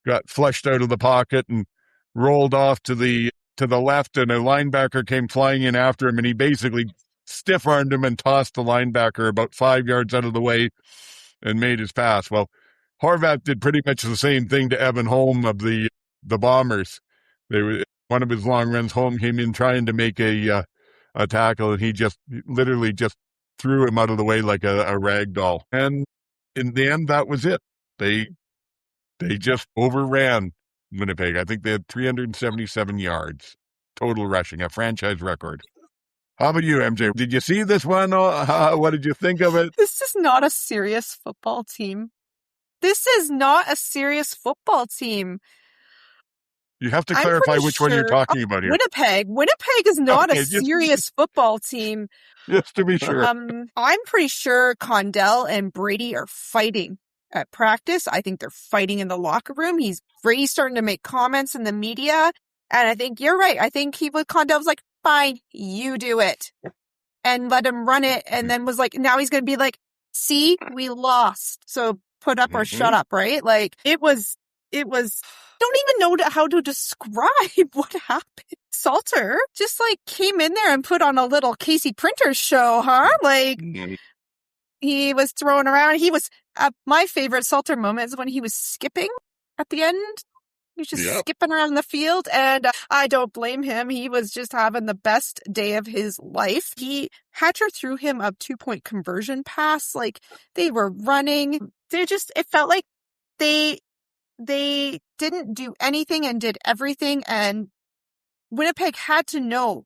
got flushed out of the pocket and rolled off to the left, and a linebacker came flying in after him, and he basically stiff-armed him and tossed the linebacker about 5 yards out of the way and made his pass. Well, Horvath did pretty much the same thing to Evan Holm of the Bombers. One of his long runs, Holm came in trying to make a a tackle, and he literally just threw him out of the way like a rag doll. And in the end, that was it. They just overran Winnipeg. I think they had 377 yards total rushing, a franchise record. How about you, MJ? Did you see this one? What did you think of it? This is not a serious football team. This is not a serious football team. You have to clarify which one you're talking about here. Winnipeg. Winnipeg is not a serious football team. Just to be sure. I'm pretty sure Condell and Brady are fighting at practice. I think they're fighting in the locker room. Brady's starting to make comments in the media. And I think you're right. I think Condell was like, fine, you do it. And let him run it. And then was like, now he's going to be like, see, we lost. So put up or shut up, right? Like, it was, don't even know how to describe what happened. Salter just like came in there and put on a little Casey Printers show, huh? Like, he was throwing around. He was, my favorite Salter moment is when he was skipping at the end. He was just skipping around the field, and I don't blame him. He was just having the best day of his life. Hatcher threw him a 2-point conversion pass. Like, they were running. It felt like they didn't do anything and did everything, and Winnipeg had to know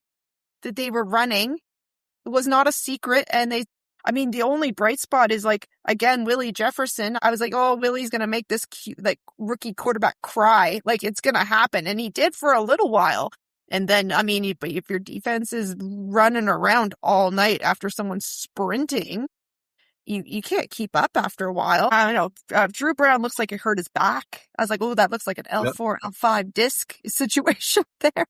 that they were running. It was not a secret, and the only bright spot is, like, again, Willie Jefferson. I was like, oh, Willie's going to make this cute, like, rookie quarterback cry. Like, it's going to happen. And he did for a little while. And then, but if your defense is running around all night after someone's sprinting, you can't keep up after a while. I don't know. Drew Brown looks like he hurt his back. I was like, oh, that looks like an L4, L5 disc situation there.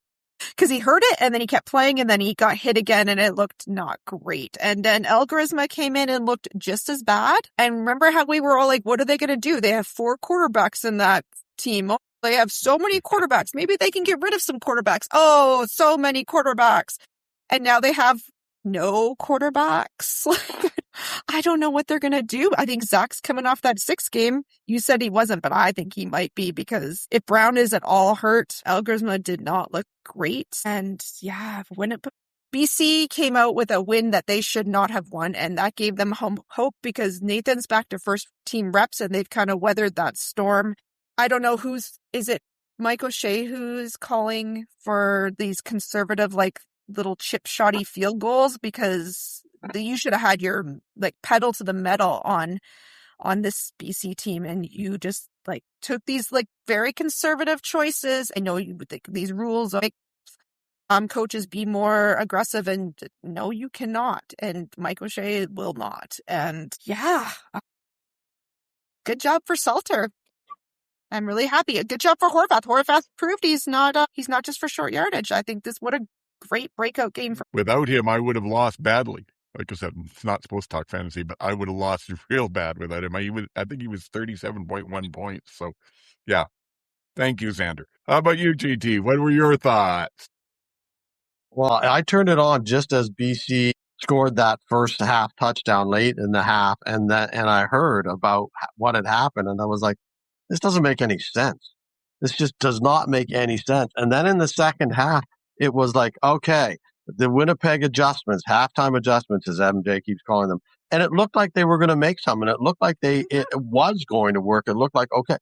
Because he heard it, and then he kept playing, and then he got hit again, and it looked not great. And then El Grisma came in and looked just as bad. And remember how we were all like, what are they going to do? They have 4 quarterbacks in that team. Oh, they have so many quarterbacks. Maybe they can get rid of some quarterbacks. Oh, so many quarterbacks. And now they have no quarterbacks. I don't know what they're going to do. I think Zach's coming off that 6 game. You said he wasn't, but I think he might be, because if Brown is at all hurt, El Grisma did not look great. And yeah, BC came out with a win that they should not have won, and that gave them hope, because Nathan's back to first team reps, and they've kind of weathered that storm. I don't know is it Mike O'Shea who's calling for these conservative, like, little chip shotty field goals, because you should have had your, like, pedal to the metal on this BC team, and you just, like, took these, like, very conservative choices. I know you would think these rules make coaches be more aggressive, and no, you cannot, and Mike O'Shea will not. And yeah, good job for Salter. I'm really happy. A good job for Horvath. Horvath proved he's not just for short yardage. I think what a great breakout game for. Without him, I would have lost badly. Like I said, it's not supposed to talk fantasy, but I would have lost real bad without him. I think he was 37.1 points. So, yeah. Thank you, Xander. How about you, GT? What were your thoughts? Well, I turned it on just as BC scored that first half touchdown late in the half, and I heard about what had happened, and I was like, this doesn't make any sense. This just does not make any sense. And then in the second half, it was like, okay, the Winnipeg adjustments, halftime adjustments, as MJ keeps calling them. And it looked like they were going to make some, and it looked like it was going to work. It looked like, okay.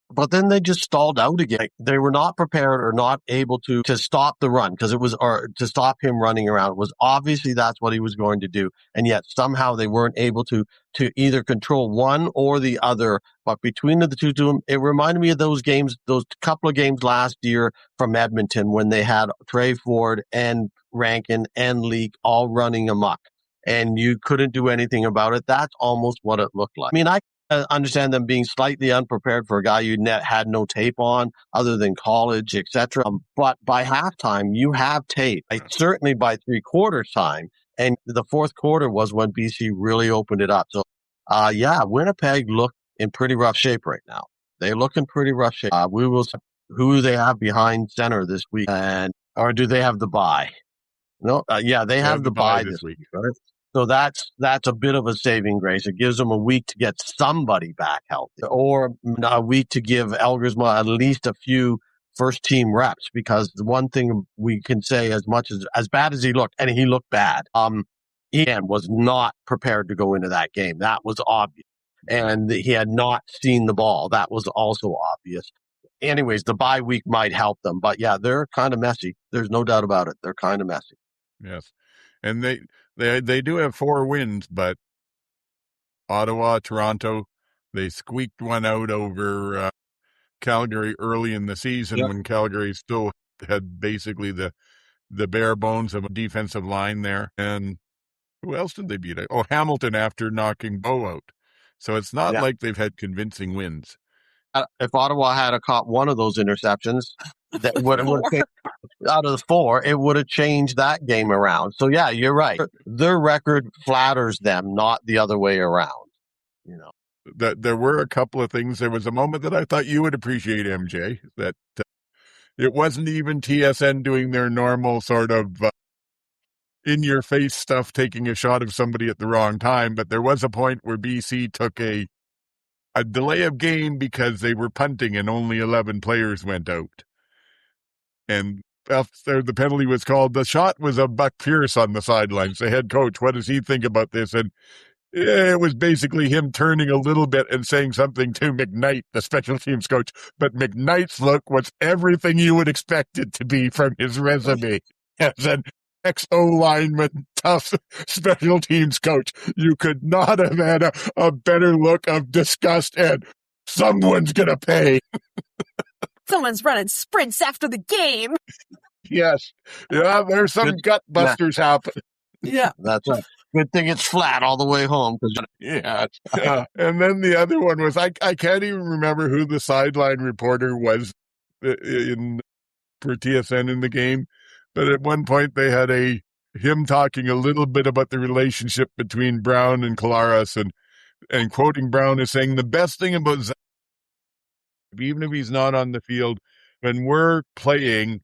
But then they just stalled out again. They were not prepared or not able to stop the run, because or to stop him running around. It was obviously that's what he was going to do. And yet somehow they weren't able to either control one or the other. But between the two of them, it reminded me of those couple of games last year from Edmonton, when they had Trey Ford and Rankin and Leak all running amok, and you couldn't do anything about it. That's almost what it looked like. I mean, I understand them being slightly unprepared for a guy you had no tape on other than college, etc. But by halftime, you have tape. Certainly by 3/4 time, and the fourth quarter was when BC really opened it up. So, Winnipeg look in pretty rough shape right now. They look in pretty rough shape. We will see who they have behind center this week, or do they have the bye? No, they have the bye this week, right? So that's a bit of a saving grace. It gives them a week to get somebody back healthy, or a week to give El Grisma at least a few first team reps, because the one thing we can say, as bad as he looked, and he looked bad, Ian was not prepared to go into that game. That was obvious. And he had not seen the ball. That was also obvious. Anyways, the bye week might help them. But yeah, they're kind of messy. There's no doubt about it. They're kind of messy. Yes. And they do have 4 wins, but Ottawa, Toronto, they squeaked one out over Calgary early in the season when Calgary still had basically the bare bones of a defensive line there. And who else did they beat? Oh, Hamilton after knocking Bo out. So it's not like they've had convincing wins. If Ottawa had caught one of those interceptions, that would have out of the 4, it would have changed that game around. So yeah, you're right. Their record flatters them, not the other way around. You know, that there were a couple of things. There was a moment that I thought you would appreciate, MJ, that it wasn't even TSN doing their normal sort of in-your-face stuff, taking a shot of somebody at the wrong time. But there was a point where BC took a delay of game because they were punting and only 11 players went out. And after the penalty was called, the shot was of Buck Pierce on the sidelines, the head coach. What does he think about this? And it was basically him turning a little bit and saying something to McKnight, the special teams coach. But McKnight's look was everything you would expect it to be from his resume as an ex-O lineman, tough special teams coach. You could not have had a better look of disgust and someone's going to pay. Someone's running sprints after the game. Yes. Yeah, there's some gut busters happen. Yeah. That's right. Good thing it's flat all the way home. Yeah. And then the other one was, I can't even remember who the sideline reporter was for TSN in the game, but at one point they had him talking a little bit about the relationship between Brown and Collaros, and quoting Brown as saying, the best thing about Zach, even if he's not on the field, when we're playing,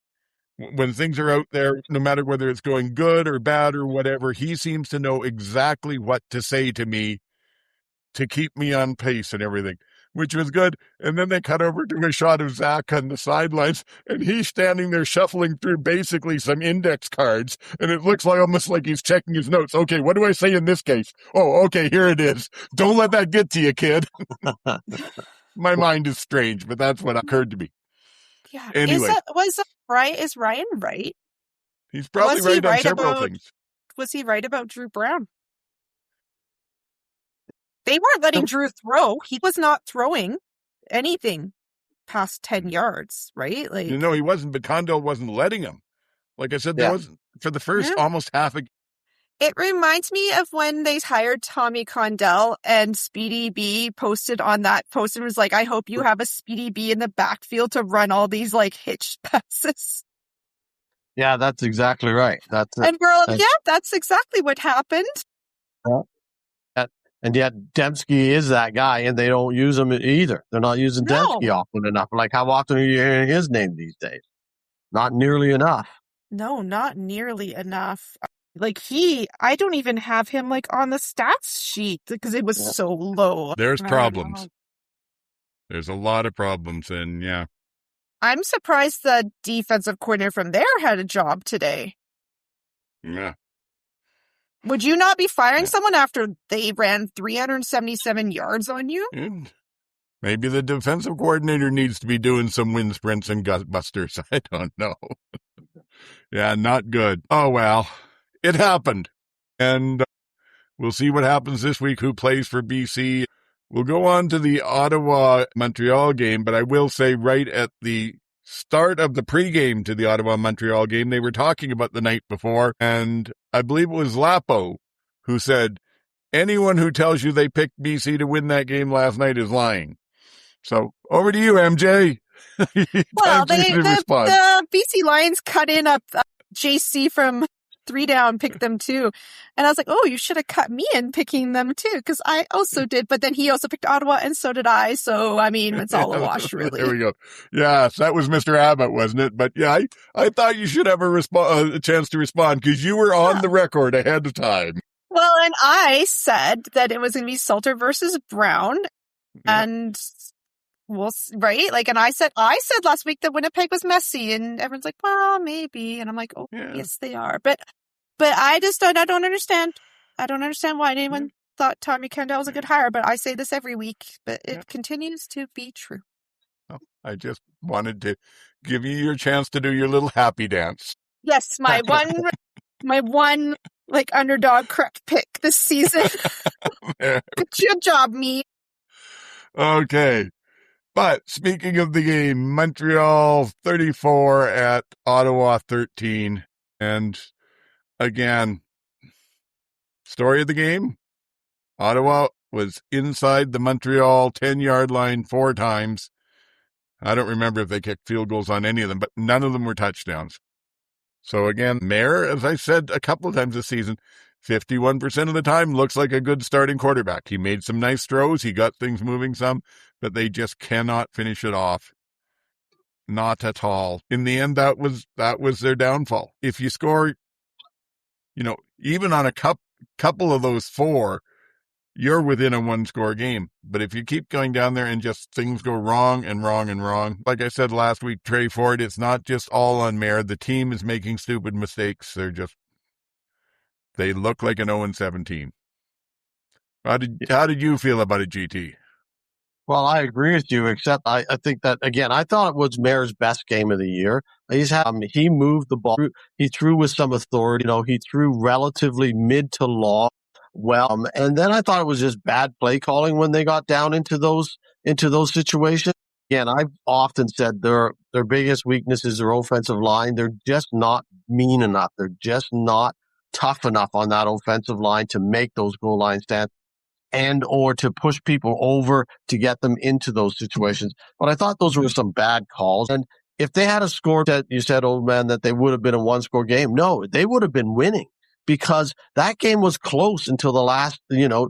when things are out there, no matter whether it's going good or bad or whatever, he seems to know exactly what to say to me to keep me on pace and everything, which was good. And then they cut over to a shot of Zach on the sidelines, and he's standing there shuffling through basically some index cards, and it looks like almost like he's checking his notes. Okay, what do I say in this case? Oh, okay, here it is. Don't let that get to you, kid. My mind is strange, but that's what occurred to me. Yeah. Anyway. Is Ryan right? He's probably right on several things. Was he right about Drew Brown? They weren't letting Drew throw. He was not throwing anything past 10 yards, right? Like, No, he wasn't, but Condell wasn't letting him. Like I said, there wasn't for the first almost half a. It reminds me of when they hired Tommy Condell and Speedy B posted on that post and was like, I hope you have a Speedy B in the backfield to run all these like hitch passes. Yeah, that's exactly right. And we're like, that's exactly what happened. And yet Dembski is that guy, and they don't use him either. They're not using Dembski often enough. Like, how often are you hearing his name these days? Not nearly enough. No, not nearly enough. Like I don't even have him like on the stats sheet because it was so low. There's problems. There's a lot of problems, and I'm surprised the defensive coordinator from there had a job today. Yeah. Would you not be firing someone after they ran 377 yards on you? Maybe the defensive coordinator needs to be doing some wind sprints and gut busters. I don't know. Yeah, not good. Oh, well, it happened. And we'll see what happens this week, who plays for BC. We'll go on to the Ottawa-Montreal game, but I will say right at the start of the pregame to the Ottawa-Montreal game, they were talking about the night before, and I believe it was Lapo who said, anyone who tells you they picked BC to win that game last night is lying. So over to you, MJ. Well, the BC Lions cut in a JC from 3 down, picked them too. And I was like, oh, you should have cut me in picking them too, because I also did. But then he also picked Ottawa, and so did I. So, I mean, it's all a wash, really. There we go. Yes, that was Mr. Abbott, wasn't it? But yeah, I thought you should have a chance to respond, because you were on the record ahead of time. Well, and I said that it was going to be Salter versus Brown. And right? Like, and I said last week that Winnipeg was messy, and everyone's like, well, maybe. And I'm like, oh, Yeah. yes, they are. But I don't understand. I don't understand why anyone thought Tommy Kendall was a good hire, but I say this every week, but it continues to be true. Well, I just wanted to give you your chance to do your little happy dance. Yes, my one like underdog correct pick this season. Good job, me. Okay. But speaking of the game, Montreal 34 at Ottawa 13. And again, story of the game, Ottawa was inside the Montreal 10-yard line 4 times. I don't remember if they kicked field goals on any of them, but none of them were touchdowns. So again, Mayer, as I said a couple of times this season, 51% of the time looks like a good starting quarterback. He made some nice throws. He got things moving some, but they just cannot finish it off. Not at all. In the end, that was their downfall. If you score, even on a couple of those 4, you're within a 1-score game. But if you keep going down there and just things go wrong and wrong and wrong, like I said last week, Trey Ford, it's not just all on Mayer. The team is making stupid mistakes. They look like an 0-17. How did you feel about it, GT? Well, I agree with you, except I think that, again, I thought it was Mayer's best game of the year. He moved the ball. He threw with some authority. He threw relatively mid to long. Well, and then I thought it was just bad play calling when they got down into those situations. Again, I've often said their biggest weakness is their offensive line. They're just not mean enough. They're just not tough enough on that offensive line to make those goal line stands and or to push people over to get them into those situations. But I thought those were some bad calls. And if they had a score that you said, old man, that they would have been a 1-score game, no, they would have been winning, because that game was close until the last,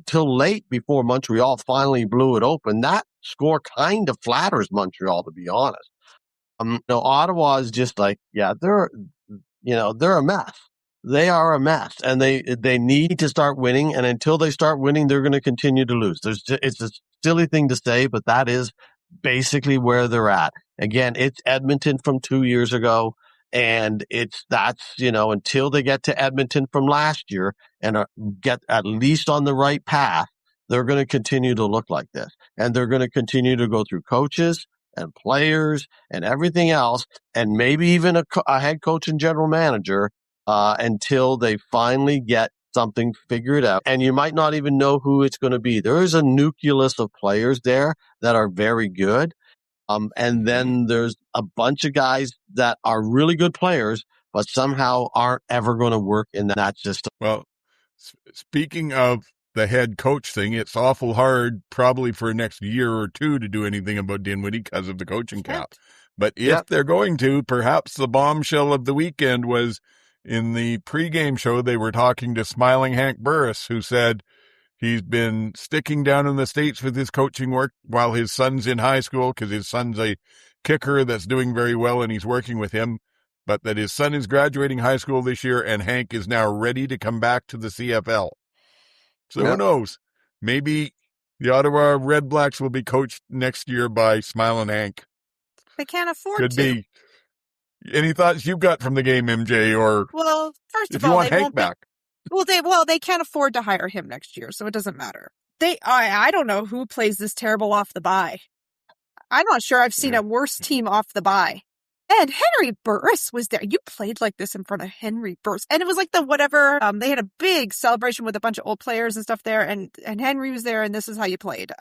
till late before Montreal finally blew it open. That score kind of flatters Montreal, to be honest. Ottawa is just like, they're a mess. They are a mess, and they need to start winning. And until they start winning, they're going to continue to lose. It's a silly thing to say, but that is basically where they're at. Again, it's Edmonton from 2 years ago, and until they get to Edmonton from last year and get at least on the right path, they're going to continue to look like this, and they're going to continue to go through coaches and players and everything else, and maybe even a head coach and general manager. Until they finally get something figured out. And you might not even know who it's going to be. There is a nucleus of players there that are very good. And then there's a bunch of guys that are really good players, but somehow aren't ever going to work in that system. Well, speaking of the head coach thing, it's awful hard probably for the next year or 2 to do anything about Dinwiddie because of the coaching cap. But if they're going to, perhaps the bombshell of the weekend was in the pregame show, they were talking to Smiling Hank Burris, who said he's been sticking down in the States with his coaching work while his son's in high school, because his son's a kicker that's doing very well and he's working with him, but that his son is graduating high school this year and Hank is now ready to come back to the CFL. So who knows? Maybe the Ottawa Red Blacks will be coached next year by Smiling Hank. They can't afford Could to. be. Any thoughts you've got from the game, MJ? Or well, first of all, they Hank won't back. They can't afford to hire him next year, so it doesn't matter. I don't know who plays this terrible off the bye. I'm not sure I've seen a worse team off the bye. And Henry Burris was there. You played like this in front of Henry Burris, and it was like they had a big celebration with a bunch of old players and stuff there, and Henry was there, and this is how you played.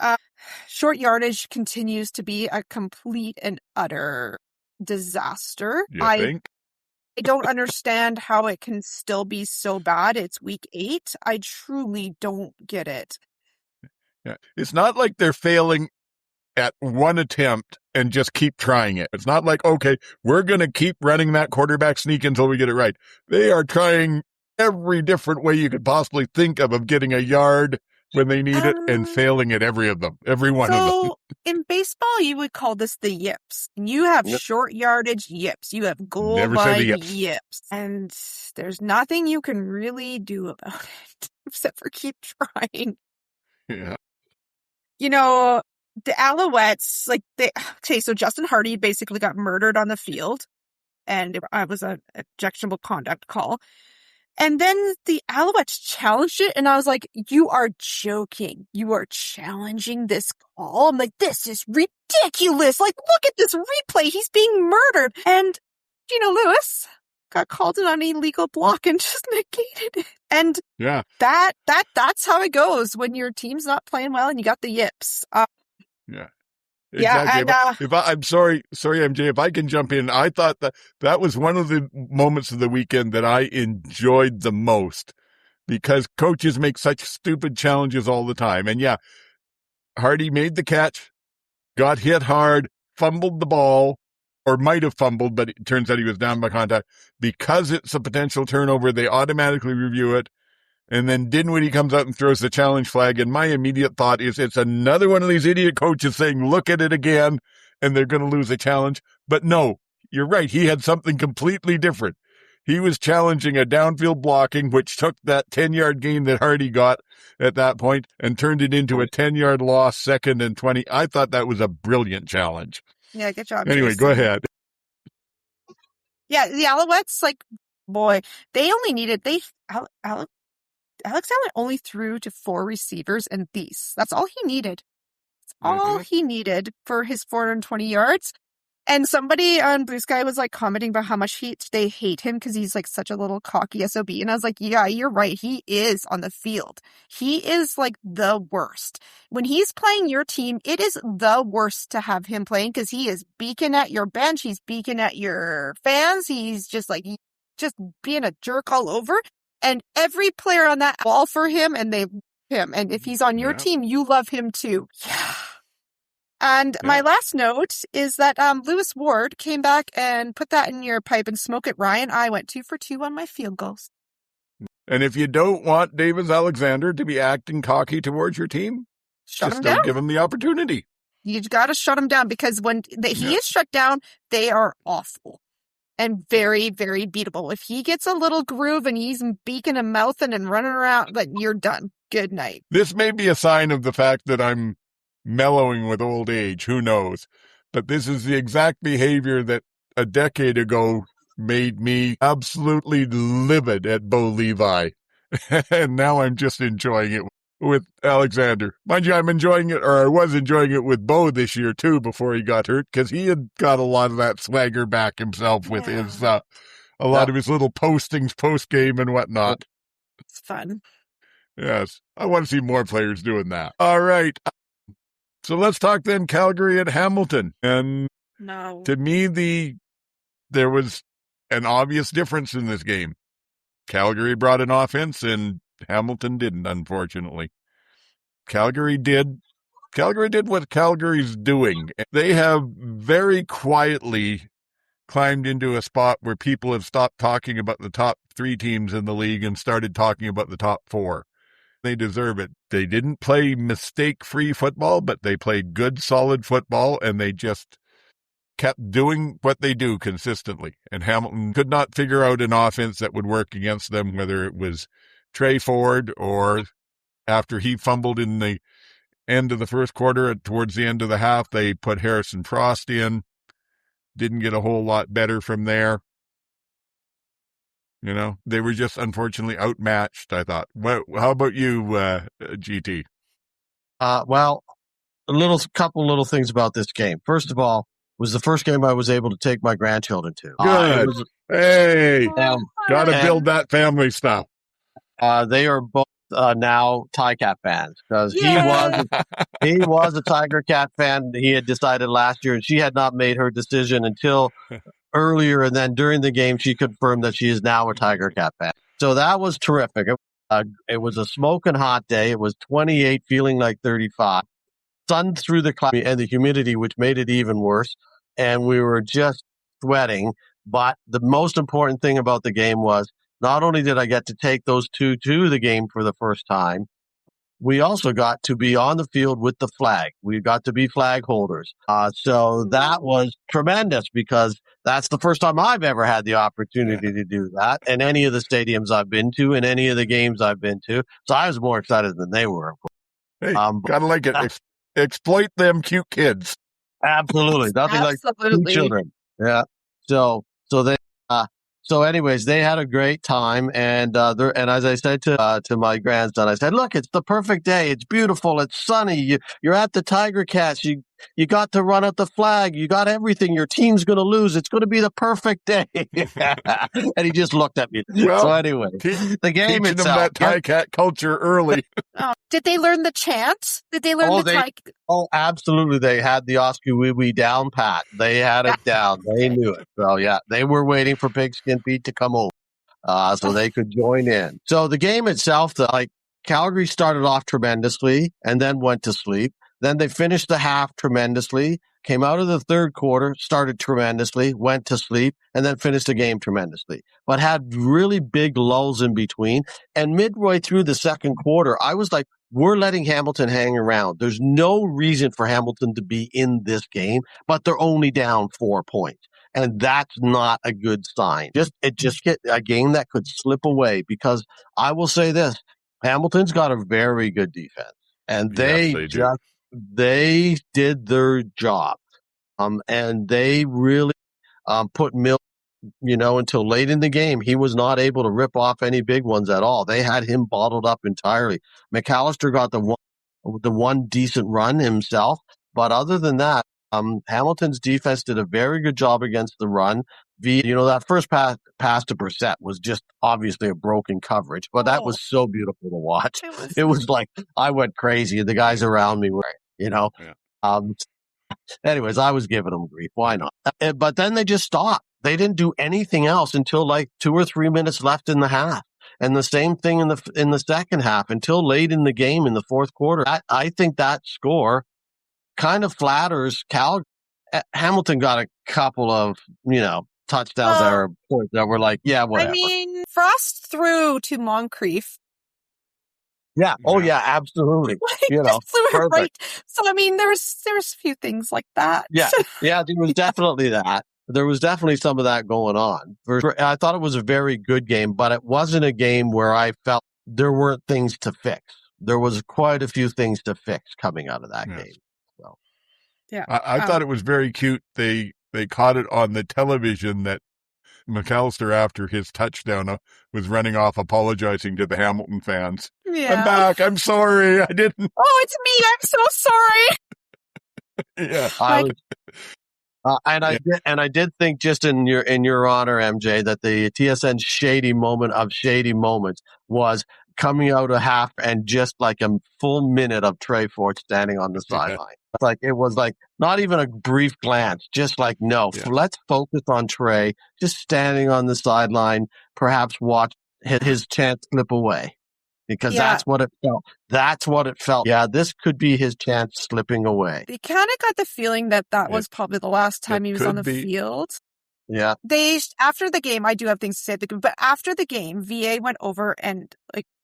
Short yardage continues to be a complete and utter disaster. I don't understand how it can still be so bad. It's week 8. I truly don't get it. Yeah. It's not like they're failing at one attempt and just keep trying it. It's not like, okay, we're going to keep running that quarterback sneak until we get it right. They are trying every different way you could possibly think of getting a yard when they need it, and failing at every one of them. So in baseball, you would call this the yips. You have short yardage yips. You have goal line yips. And there's nothing you can really do about it except for keep trying. Yeah. the Alouettes, so Justin Hardy basically got murdered on the field, and it was an objectionable conduct call. And then the Alouettes challenged it, and I was like, you are joking. You are challenging this call? I'm like, this is ridiculous. Like, look at this replay. He's being murdered. And, Lewis got called an illegal block and just negated it. And Yeah. that's how it goes when your team's not playing well and you got the yips. Yeah. Yeah, Exactly. and I'm sorry, MJ, if I can jump in, I thought that was one of the moments of the weekend that I enjoyed the most because coaches make such stupid challenges all the time. And yeah, Hardy made the catch, got hit hard, fumbled the ball, or might have fumbled, but it turns out he was down by contact. Because it's a potential turnover, they automatically review it. And then Dinwiddie comes out and throws the challenge flag. And my immediate thought is it's another one of these idiot coaches saying, look at it again, and they're going to lose a challenge. But no, you're right. He had something completely different. He was challenging a downfield blocking, which took that 10-yard gain that Hardy got at that point and turned it into a 10-yard loss, 2nd and 20. I thought that was a brilliant challenge. yeah, good job. Anyway, Jason. go ahead. Yeah, the Alouettes, boy, they only needed, Alex Allen only threw to 4 receivers and these. That's all he needed. That's all he needed for his 420 yards. And somebody on Blue Sky was commenting about how much they hate him because he's such a little cocky SOB. And I was like, yeah, you're right. He is on the field. He is the worst. When he's playing your team, it is the worst to have him playing because he is beaking at your bench. He's beaking at your fans. He's just just being a jerk all over. And every player on that ball for him, and they love him. And if he's on your team, you love him too. Yeah. And my last note is that Lewis Ward came back and put that in your pipe and smoke it, Ryan. I went 2 for 2 on my field goals. And if you don't want Davis Alexander to be acting cocky towards your team, Shut him don't down. give him the opportunity. You got to shut him down because when he is shut down, they are awful. And very, very beatable. If he gets a little groove and he's beaking and mouthing and running around, you're done. Good night. This may be a sign of the fact that I'm mellowing with old age. Who knows? But this is the exact behavior that a decade ago made me absolutely livid at Bo Levi. And now I'm just enjoying it with Alexander. Mind you, I'm enjoying it, or I was enjoying it with Bo this year too before he got hurt, because he had got a lot of that swagger back himself with his a lot of his little postings post-game and whatnot. It's fun. Yes, I want to see more players doing that. All right. So let's talk then Calgary at Hamilton. And to me, there was an obvious difference in this game. Calgary brought an offense and Hamilton didn't, unfortunately. Calgary did what Calgary's doing. They have very quietly climbed into a spot where people have stopped talking about the top 3 teams in the league and started talking about the top 4. They deserve it. They didn't play mistake-free football, but they played good, solid football, and they just kept doing what they do consistently. And Hamilton could not figure out an offense that would work against them, whether it was Trey Ford or after he fumbled in the end of the first quarter, towards the end of the half, they put Harrison Frost in. Didn't get a whole lot better from there. They were just unfortunately outmatched, I thought. How about you, GT? Well, couple little things about this game. First of all, it was the first game I was able to take my grandchildren to. Good. Hey, got to build that family stuff. They are both now Cat fans because he was a Tiger Cat fan. He had decided last year, and she had not made her decision until earlier. And then during the game, she confirmed that she is now a Tiger Cat fan. So that was terrific. It was a smoking hot day. It was 28, feeling like 35. Sun through the clouds and the humidity, which made it even worse. And we were just sweating. But the most important thing about the game was not only did I get to take those 2 to the game for the first time, we also got to be on the field with the flag. We got to be flag holders. So that was tremendous because that's the first time I've ever had the opportunity to do that in any of the stadiums I've been to, in any of the games I've been to. So I was more excited than they were, of course. Hey, gotta like it. exploit them cute kids. Absolutely. Nothing like two children. Yeah. So they, anyways, they had a great time. And as I said to my grandson, I said, look, it's the perfect day. It's beautiful. It's sunny. You're at the Tiger Cats. You got to run out the flag. You got everything. Your team's going to lose. It's going to be the perfect day. And he just looked at me. Well, so anyway, the game teaching itself. them that Tiger Cat culture early. Did they learn the chant? Did they learn the Tiger? Oh, absolutely. They had the Oscar Wee Wee down pat. They had it down. They knew it. So, yeah, they were waiting for Pigskin Pete to come over so they could join in. So the game itself, Calgary started off tremendously and then went to sleep. Then they finished the half tremendously, came out of the third quarter, started tremendously, went to sleep, and then finished the game tremendously. But had really big lulls in between. And midway through the second quarter, I was like, we're letting Hamilton hang around. There's no reason for Hamilton to be in this game, but they're only down 4 points. And that's not a good sign. Just get a game that could slip away, because I will say this, Hamilton's got a very good defense. And they did their job. And they really put Mill, until late in the game. He was not able to rip off any big ones at all. They had him bottled up entirely. McAllister got the one decent run himself. But other than that, Hamilton's defense did a very good job against the run. That first pass to Brissett was just obviously a broken coverage, but that was so beautiful to watch. It was like, I went crazy. The guys around me were, Yeah. Anyways, I was giving them grief. Why not? But then they just stopped. They didn't do anything else until 2 or 3 minutes left in the half. And the same thing in the second half until late in the game in the fourth quarter. I think that score kind of flatters Calgary. Hamilton got a couple of, touchdowns that were like, yeah, whatever. I mean, Frost threw to Moncrief. Yeah. Oh, yeah, absolutely. Just flew it right. So, I mean, there's a few things like that. Yeah. Yeah, there was definitely that. There was definitely some of that going on. I thought it was a very good game, but it wasn't a game where I felt there weren't things to fix. There was quite a few things to fix coming out of that game. So, yeah, I thought it was very cute. They caught it on the television that McAllister, after his touchdown, was running off apologizing to the Hamilton fans. Yeah. I'm back. I'm sorry. I didn't. Oh, it's me. I'm so sorry. Yeah. I did think, just in your honor, MJ, that the TSN shady moment of shady moments was coming out of half and just like a full minute of Trey Ford standing on the sideline. It was not even a brief glance, just let's focus on Trey, just standing on the sideline, perhaps watch his chance slip away, because that's what it felt. That's what it felt. Yeah, this could be his chance slipping away. They kind of got the feeling that was probably the last time he was on the field. Yeah. After the game, I do have things to say, but after the game, VA went over and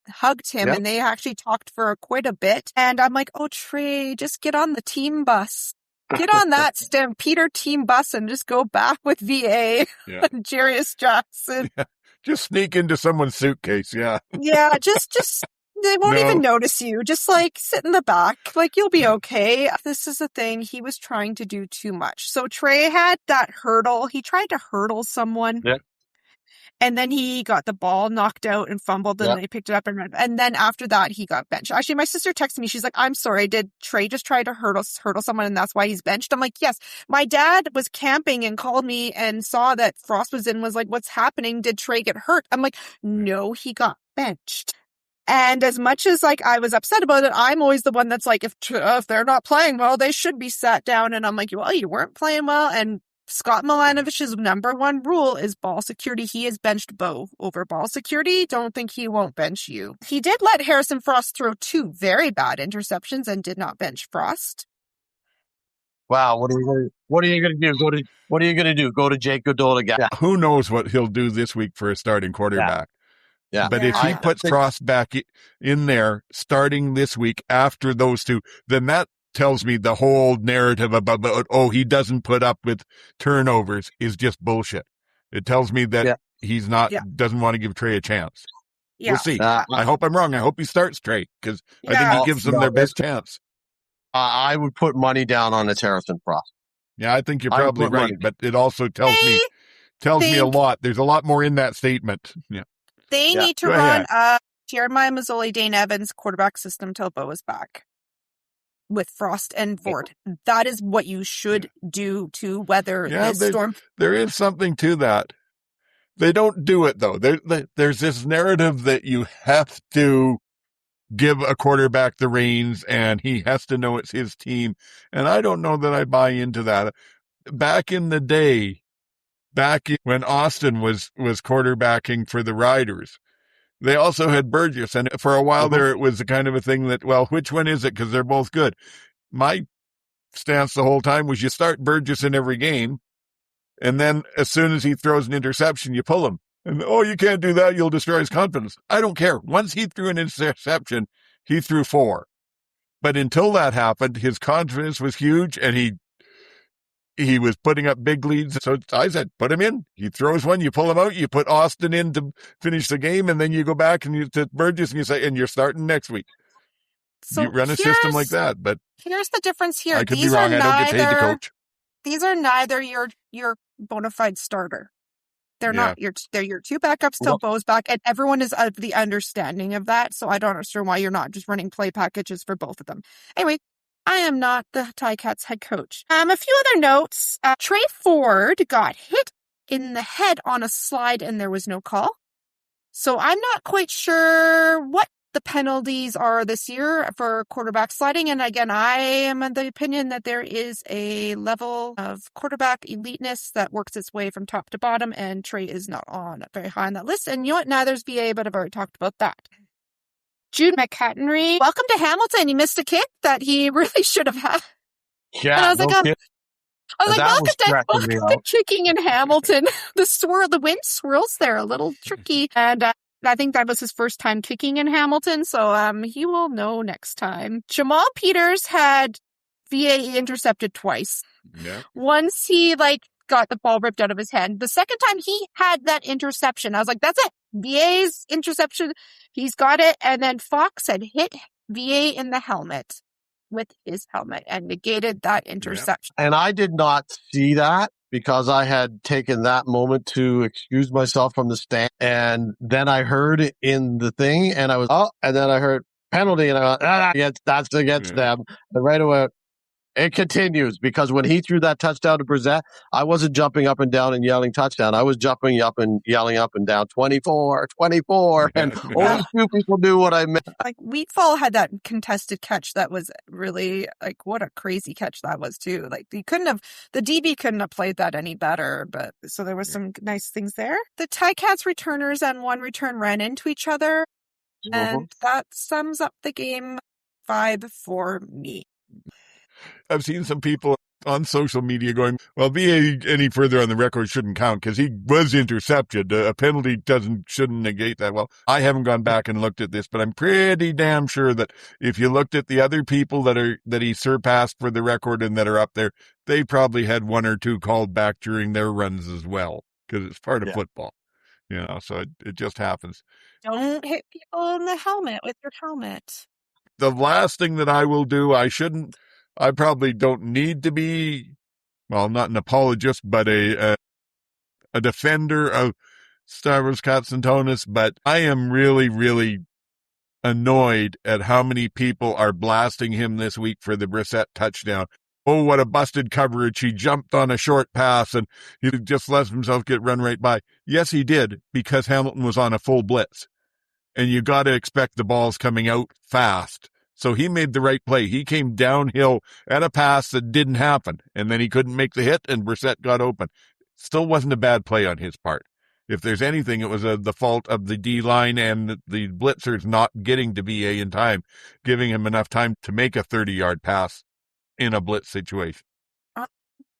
hugged him, and they actually talked for quite a bit. And I'm like, oh, Trey, just get on the team bus. Get on that Stampeder team bus and just go back with VA and Jarius Jackson. Yeah. Just sneak into someone's suitcase, Yeah, just they won't even notice you. Just sit in the back. You'll be okay. This is the thing. He was trying to do too much. So Trey had that hurdle. He tried to hurdle someone. Yeah. And then he got the ball knocked out and fumbled, and then he picked it up and ran. And then after that, he got benched. Actually, my sister texted me. She's like, I'm sorry, did Trey just try to hurdle someone, and that's why he's benched? I'm like, yes. My dad was camping and called me and saw that Frost was in, was like, what's happening? Did Trey get hurt? I'm like, no, he got benched. And as much as I was upset about it, I'm always the one that's like, if they're not playing well, they should be sat down. And I'm like, well, you weren't playing well. And Scott Milanovich's number one rule is ball security. He has benched Bo over ball security. Don't think he won't bench you. He did let Harrison Frost throw 2 very bad interceptions and did not bench Frost. Wow, what are you going to do? What are you going to do? Go to Jake Goodall again? Yeah. Who knows what he'll do this week for a starting quarterback? Yeah. But if he puts Frost back in there starting this week after those 2, then that tells me the whole narrative about, he doesn't put up with turnovers is just bullshit. It tells me that he's not, doesn't want to give Trey a chance. Yeah. We'll see. I hope I'm wrong. I hope he starts Trey, because I think he gives them their best chance. I would put money down on it's Harrison Frost. Yeah, I think you're I would probably put right, money. but it also tells me a lot. There's a lot more in that statement. Yeah. They Yeah. need to Go run ahead. Jeremiah Mazzoli, Dane Evans quarterback system till Bo is back with Frost and Ford. That is what you should do to weather this storm. There is something to that. They don't do it, though. There's this narrative that you have to give a quarterback the reins and he has to know it's his team. And I don't know that I buy into that. Back in the day, when Austin was quarterbacking for the Riders, they also had Burgess. And for a while there, it was the kind of a thing that, well, which one is it? Because they're both good. My stance the whole time was you start Burgess in every game. And then as soon as he throws an interception, you pull him. And, you can't do that. You'll destroy his confidence. I don't care. Once he threw an interception, he threw 4. But until that happened, his confidence was huge and he was putting up big leads. So I said, put him in. He throws one, you pull him out, you put Austin in to finish the game, and then you go back and you to Burgess and you say, and you're starting next week. So you run a system like that. But here's the difference here. I could be wrong. I don't get paid to coach. These are neither your bona fide starter. They're not they're your 2 backups till Bo's back, and everyone is of the understanding of that. So I don't understand why you're not just running play packages for both of them. Anyway, I am not the Ticats head coach. A few other notes. Trey Ford got hit in the head on a slide and there was no call. So I'm not quite sure what the penalties are this year for quarterback sliding. And again, I am of the opinion that there is a level of quarterback eliteness that works its way from top to bottom, and Trey is not on very high on that list. And you know what? Neither's VA, but I've already talked about that. Jude McCatnery, welcome to Hamilton. He missed a kick that he really should have had. Yeah. And I was like, welcome to kicking in Hamilton. The wind swirls there, a little tricky. And I think that was his first time kicking in Hamilton, so he will know next time. Jamal Peters had VA intercepted twice. Yeah. Once he got the ball ripped out of his hand. The second time he had that interception, I was like, that's it. VA's interception. He's got it. And then Fox had hit VA in the helmet with his helmet and negated that interception. And I did not see that because I had taken that moment to excuse myself from the stand. And then I heard it in the thing and I was, and then I heard penalty and I went, that's against them. And right away, it continues because when he threw that touchdown to Brissett, I wasn't jumping up and down and yelling touchdown. I was jumping up and yelling up and down 24. And only 2 people knew what I meant. Wheatfall had that contested catch that was really what a crazy catch that was too. The DB couldn't have played that any better, but so there was some nice things there. The Ticats returners and one return ran into each other, and that sums up the game 5 for me. I've seen some people on social media going, well, VA any further on the record shouldn't count because he was intercepted. A penalty shouldn't negate that. Well, I haven't gone back and looked at this, but I'm pretty damn sure that if you looked at the other people that he surpassed for the record and that are up there, they probably had 1 or 2 called back during their runs as well because it's part of football. So it just happens. Don't hit people in the helmet with your helmet. The last thing that I will do, I probably don't need to be, well, not an apologist, but a defender of Stavros Katsantonis, but I am really, really annoyed at how many people are blasting him this week for the Brissett touchdown. Oh, what a busted coverage. He jumped on a short pass and he just let himself get run right by. Yes, he did, because Hamilton was on a full blitz. And you got to expect the balls coming out fast. So he made the right play. He came downhill at a pass that didn't happen, and then he couldn't make the hit, and Brissett got open. Still wasn't a bad play on his part. If there's anything, it was the fault of the D-line and the blitzers not getting to VA in time, giving him enough time to make a 30-yard pass in a blitz situation.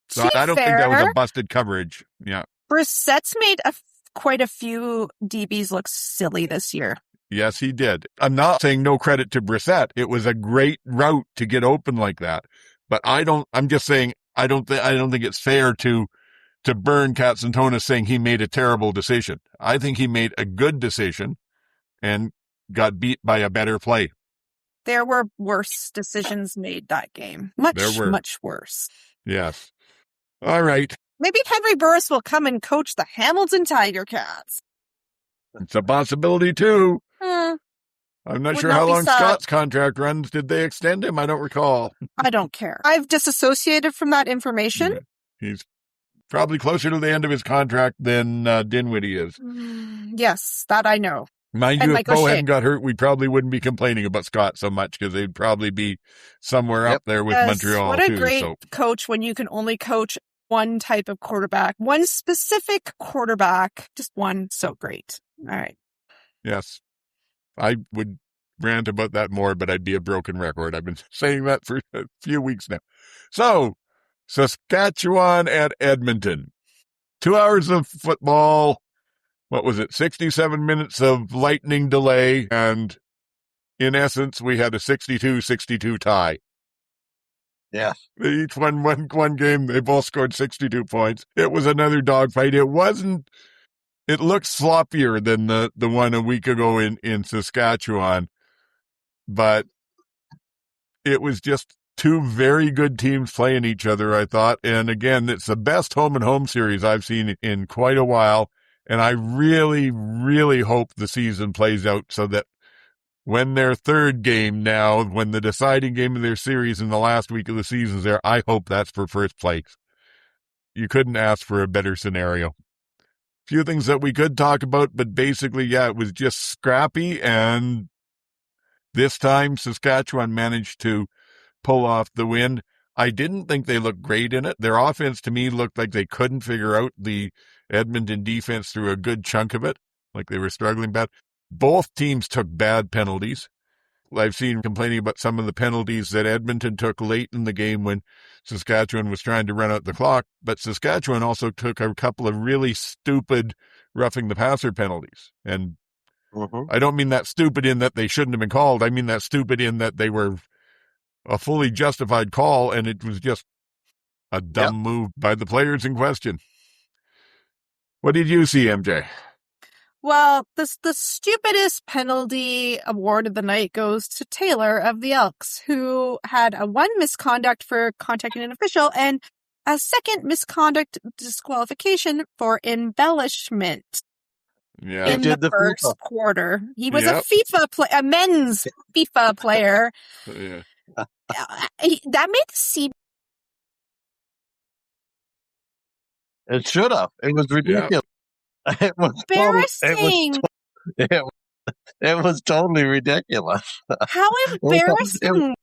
So I don't think that was a busted coverage. Yeah. Brissett's made quite a few DBs look silly this year. Yes, he did. I'm not saying no credit to Brissett. It was a great route to get open like that. But I'm just saying I don't think it's fair to burn Katsantonis saying he made a terrible decision. I think he made a good decision and got beat by a better play. There were worse decisions made that game. Much worse. Yes. All right. Maybe Henry Burris will come and coach the Hamilton Tiger Cats. It's a possibility, too. I'm not Would sure not how be long sad. Scott's contract runs. Did they extend him? I don't recall. I don't care. I've disassociated from that information. He's probably closer to the end of his contract than Dinwiddie is. Yes, that I know. Mind And you, if Michael Poe Shea. hadn't got hurt, we probably wouldn't be complaining about Scott so much because they'd probably be somewhere up there with Yes, Montreal, what a too. great coach when you can only coach one type of quarterback, one specific quarterback, just one. So great. All right. Yes. I would rant about that more, but I'd be a broken record. I've been saying that for a few weeks now. So, Saskatchewan at Edmonton. 2 hours of football. What was it? 67 minutes of lightning delay. And in essence, we had a 62-62 tie. Yeah. They each won one game. They both scored 62 points. It was another dogfight. It looked sloppier than the one a week ago in Saskatchewan, but it was just two very good teams playing each other, I thought. And again, it's the best home-and-home series I've seen in quite a while. And I really, really hope the season plays out so that when their third game now, when the deciding game of their series in the last week of the season is there, I hope that's for first place. You couldn't ask for a better scenario. Few things that we could talk about, but basically, yeah, it was just scrappy. And this time, Saskatchewan managed to pull off the win. I didn't think they looked great in it. Their offense, to me, looked like they couldn't figure out the Edmonton defense through a good chunk of it, like they were struggling bad. Both teams took bad penalties. I've seen complaining about some of the penalties that Edmonton took late in the game when Saskatchewan was trying to run out the clock, but Saskatchewan also took a couple of really stupid roughing the passer penalties. And I don't mean that stupid in that they shouldn't have been called. I mean that stupid in that they were a fully justified call, and it was just a dumb move by the players in question. What did you see, MJ? Well, the stupidest penalty award of the night goes to Taylor of the Elks, who had a one misconduct for contacting an official and a second misconduct disqualification for embellishment. Yeah, in the first quarter. He was a men's FIFA player. Yeah. That made the CB. It should have. It was ridiculous. It was Embarrassing. It was totally ridiculous. How embarrassing!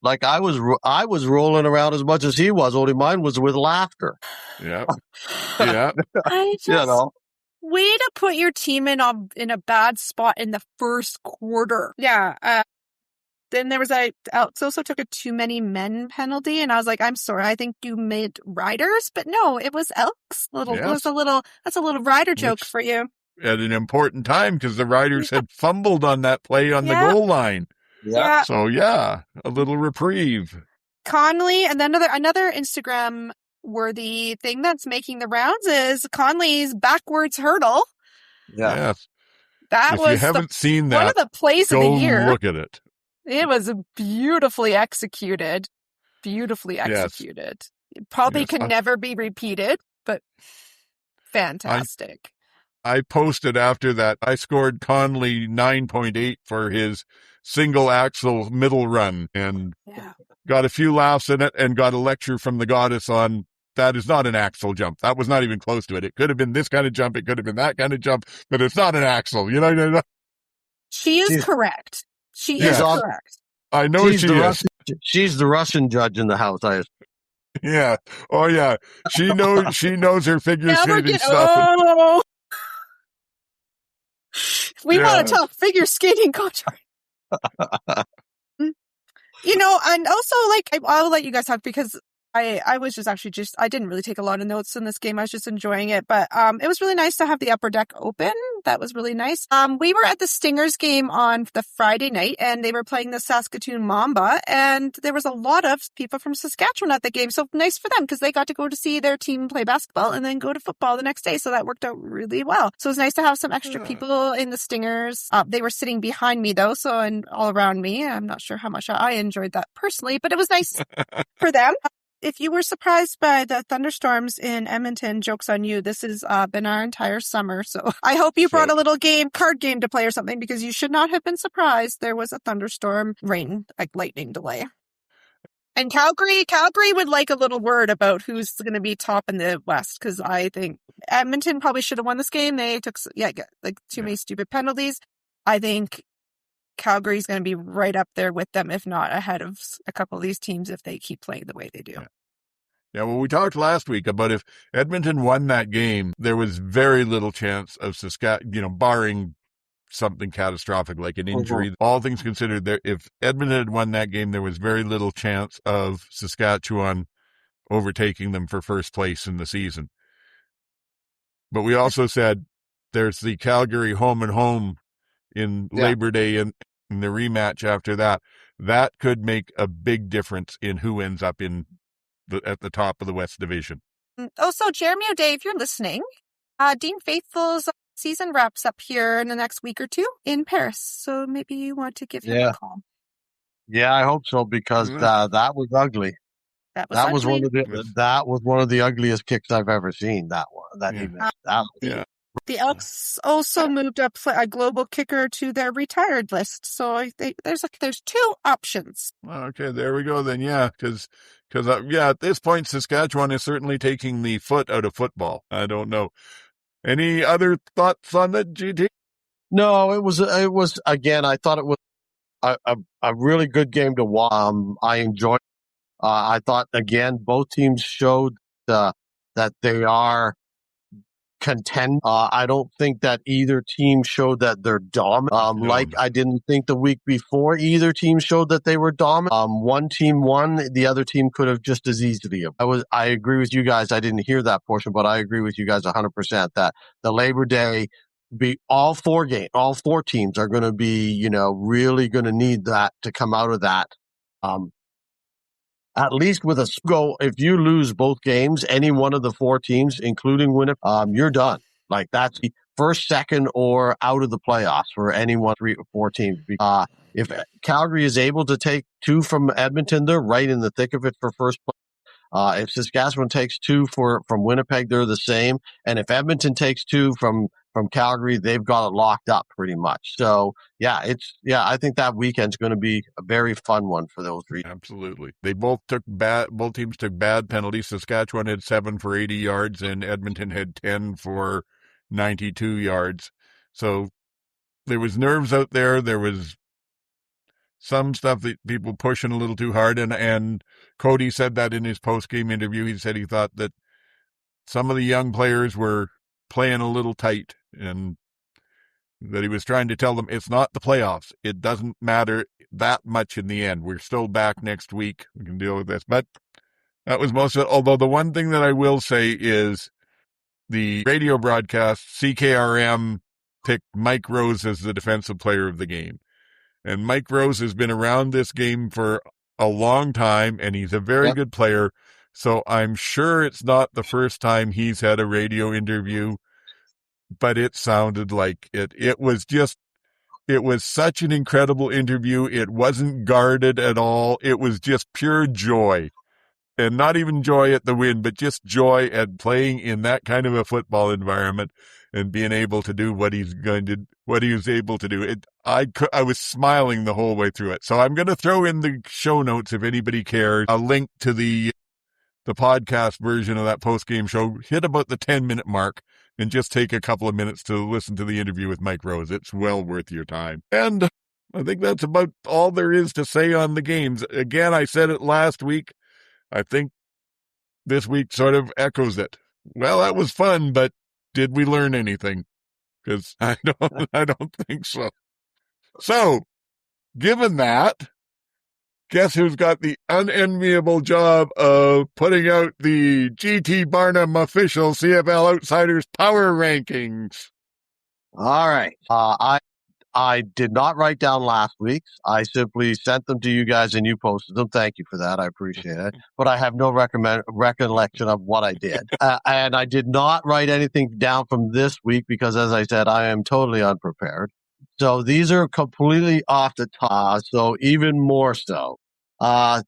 Like I was rolling around as much as he was. Only mine was with laughter. Yeah, yeah. I just, way to put your team in a bad spot in the first quarter. Yeah. Then there was Elks also took a too many men penalty, and I was like, I'm sorry, I think you made Riders, but no, it was Elks. That's a little Rider joke for you. At an important time because the Riders had fumbled on that play on the goal line. Yeah. So a little reprieve. Conley, and then another Instagram worthy thing that's making the rounds is Conley's backwards hurdle. Yeah. Yes. That if you haven't seen that, one of the plays of the year. Look at it. It was beautifully executed. It probably could never be repeated, but fantastic. I posted after that. I scored Conley 9.8 for his single axle middle run and got a few laughs in it and got a lecture from the goddess on that is not an axle jump. That was not even close to it. It could have been this kind of jump. It could have been that kind of jump, but it's not an axle. You know? She is correct. She is correct. I know she's the Russian judge in the house. Yeah. Oh yeah. She knows her figure skating stuff. We want to talk figure skating contract. And also, I'll let you guys talk because I was I didn't really take a lot of notes in this game. I was just enjoying it, but it was really nice to have the upper deck open. That was really nice. We were at the Stingers game on the Friday night, and they were playing the Saskatoon Mamba, and there was a lot of people from Saskatchewan at the game. So nice for them because they got to go to see their team play basketball and then go to football the next day. So that worked out really well. So it was nice to have some extra people in the Stingers. They were sitting behind me though, and all around me. I'm not sure how much I enjoyed that personally, but it was nice for them. If you were surprised by the thunderstorms in Edmonton, joke's on you. This has been our entire summer. So I hope you brought a little card game to play or something, because you should not have been surprised. There was a thunderstorm, rain, like lightning delay. And Calgary would like a little word about who's going to be top in the West, because I think Edmonton probably should have won this game. They took too many stupid penalties. I think Calgary's going to be right up there with them, if not ahead of a couple of these teams if they keep playing the way they do. Yeah, well, we talked last week about if Edmonton won that game, there was very little chance of Saskatchewan, barring something catastrophic like an injury. Mm-hmm. All things considered, if Edmonton had won that game, there was very little chance of Saskatchewan overtaking them for first place in the season. But we also said there's the Calgary home and home in Labor Day and the rematch after that. That could make a big difference in who ends up at the top of the West Division. Also, Jeremy O'Day, if you're listening, Dean Faithful's season wraps up here in the next week or two in Paris. So maybe you want to give him a call. Yeah, I hope so, because that was ugly. That was one of the ugliest kicks I've ever seen. That one. He missed. The Elks also moved up a global kicker to their retired list. So there's two options. Okay, there we go then. Yeah, because at this point, Saskatchewan is certainly taking the foot out of football. I don't know. Any other thoughts on that, GT? No, it was again, I thought it was a really good game to watch. I enjoyed. I thought again, both teams showed that they are contend. I don't think that either team showed that they're dominant. I didn't think the week before either team showed that they were dominant. One team won, the other team could have just as easily. I agree with you guys. I didn't hear that portion, but I agree with you guys 100% that the Labor Day all four teams are going to be, really going to need that to come out of that. At least with if you lose both games, any one of the four teams, including Winnipeg, you're done. Like that's the first, second, or out of the playoffs for any one, 3 or 4 teams. If Calgary is able to take 2 from Edmonton, they're right in the thick of it for first place. If Saskatchewan takes 2 from Winnipeg, they're the same. And if Edmonton takes 2 from Calgary, they've got it locked up pretty much. So I think that weekend's going to be a very fun one for those 3. Absolutely. Both teams took bad penalties. Saskatchewan had 7 for 80 yards and Edmonton had 10 for 92 yards. So there was nerves out there. There was some stuff that people pushing a little too hard. And Cody said that in his post-game interview. He said he thought that some of the young players were playing a little tight, and that he was trying to tell them it's not the playoffs. It doesn't matter that much in the end. We're still back next week. We can deal with this. But that was most of it. Although the one thing that I will say is the radio broadcast, CKRM picked Mike Rose as the defensive player of the game. And Mike Rose has been around this game for a long time, and he's a very good player. So I'm sure it's not the first time he's had a radio interview, but it sounded like it. It was such an incredible interview. It wasn't guarded at all. It was just pure joy, and not even joy at the win, but just joy at playing in that kind of a football environment and being able to do what he was able to do. I was smiling the whole way through it. So I'm going to throw in the show notes, if anybody cares, a link to the podcast version of that post-game show. Hit about the 10-minute mark and just take a couple of minutes to listen to the interview with Mike Rose. It's well worth your time. And I think that's about all there is to say on the games. Again, I said it last week. I think this week sort of echoes it. Well, that was fun, but did we learn anything? Because I don't think so. So, given that, guess who's got the unenviable job of putting out the GT Barnum official CFL Outsiders Power Rankings? All right. I did not write down last week's. I simply sent them to you guys and you posted them. Thank you for that. I appreciate it. But I have no recollection of what I did. And I did not write anything down from this week because, as I said, I am totally unprepared. So these are completely off the top. So even more so. I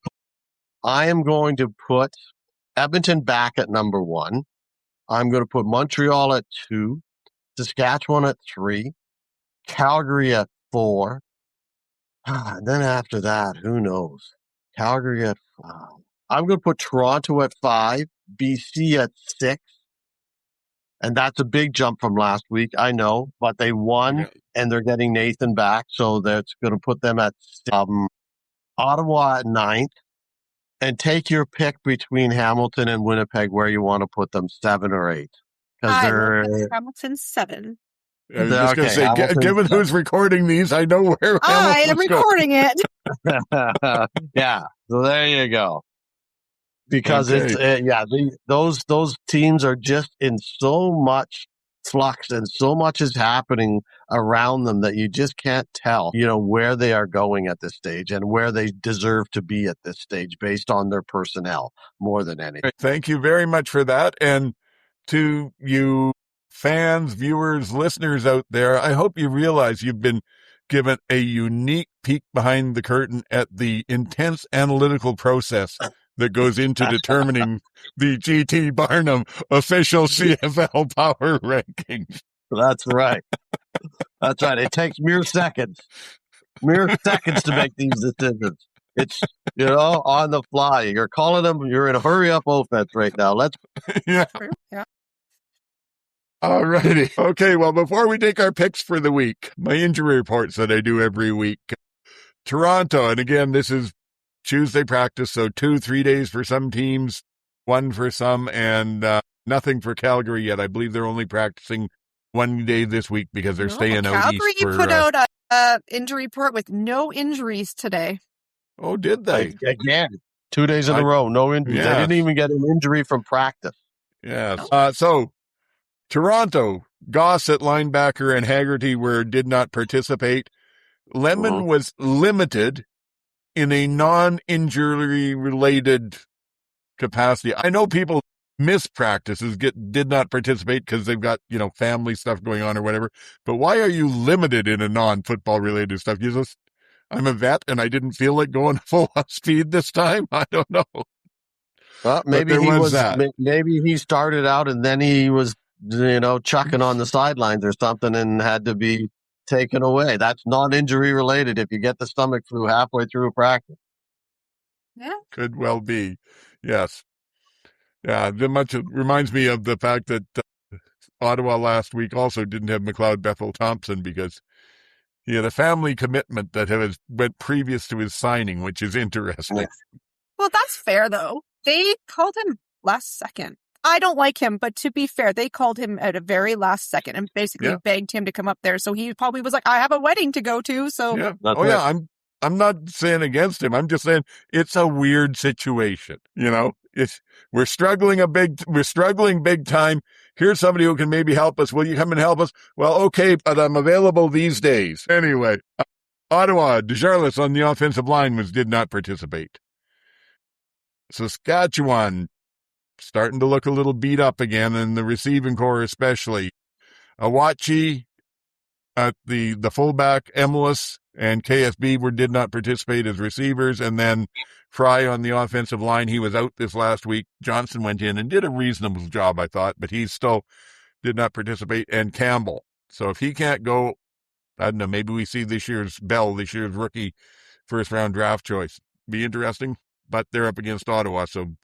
am going to put Edmonton back at number 1. I'm going to put Montreal at 2, Saskatchewan at 3, Calgary at 4. And then after that, who knows? Calgary at 5. I'm going to put Toronto at 5, BC at 6. And that's a big jump from last week, I know, but they won and they're getting Nathan back. So that's going to put them at 6. Ottawa at 9th. And take your pick between Hamilton and Winnipeg where you want to put them, 7 or 8. Because they're Hamilton 7. I was just going to say, given who's recording these, I know where I am recording it. Yeah, so there you go. Because those teams are just in so much flux and so much is happening around them that you just can't tell, where they are going at this stage and where they deserve to be at this stage based on their personnel more than anything. Thank you very much for that. And to you fans, viewers, listeners out there, I hope you realize you've been given a unique peek behind the curtain at the intense analytical process that goes into determining the GT Barnum official CFL power rankings. That's right. That's right. It takes mere seconds to make these decisions. It's, on the fly. You're calling them, you're in a hurry up offense right now. Yeah. All righty. Okay, well, before we take our picks for the week, my injury reports that I do every week. Toronto, and again, this is Tuesday practice, so 2-3 days for some teams, 1 for some, and nothing for Calgary yet. I believe they're only practicing 1 day this week because they're staying out Calgary east. Calgary put out a injury report with no injuries today. Oh, did they? Again, 2 days in a row, no injuries. Yes. They didn't even get an injury from practice. Yes. So, Toronto, Goss at linebacker and Haggerty did not participate. Lemon was limited in a non-injury related capacity. I know people miss practices, did not participate because they've got, family stuff going on or whatever. But why are you limited in a non-football related stuff? I'm a vet and I didn't feel like going full speed this time. I don't know. Well, maybe maybe he started out and then he was, chucking on the sidelines or something and had to be taken away. That's non-injury related if you get the stomach flu halfway through a practice. Yeah. Could well be. Yes. Yeah, it reminds me of the fact that Ottawa last week also didn't have McLeod Bethel Thompson because he had a family commitment that went previous to his signing, which is interesting. Well, that's fair, though. They called him last second. I don't like him, but to be fair, they called him at a very last second and basically begged him to come up there. So he probably was like, I have a wedding to go to. So I'm not saying against him. I'm just saying it's a weird situation. We're struggling big time. Here's somebody who can maybe help us. Will you come and help us? Well, okay, but I'm available these days. Anyway, Ottawa, Desjardins on the offensive line did not participate. Saskatchewan, starting to look a little beat up again, and the receiving core especially. Awachi at the fullback, Emilus, and KSB did not participate as receivers, and then Fry on the offensive line. He was out this last week. Johnson went in and did a reasonable job, I thought, but he still did not participate, and Campbell. So if he can't go, I don't know, maybe we see this year's rookie first-round draft choice. Be interesting, but they're up against Ottawa, so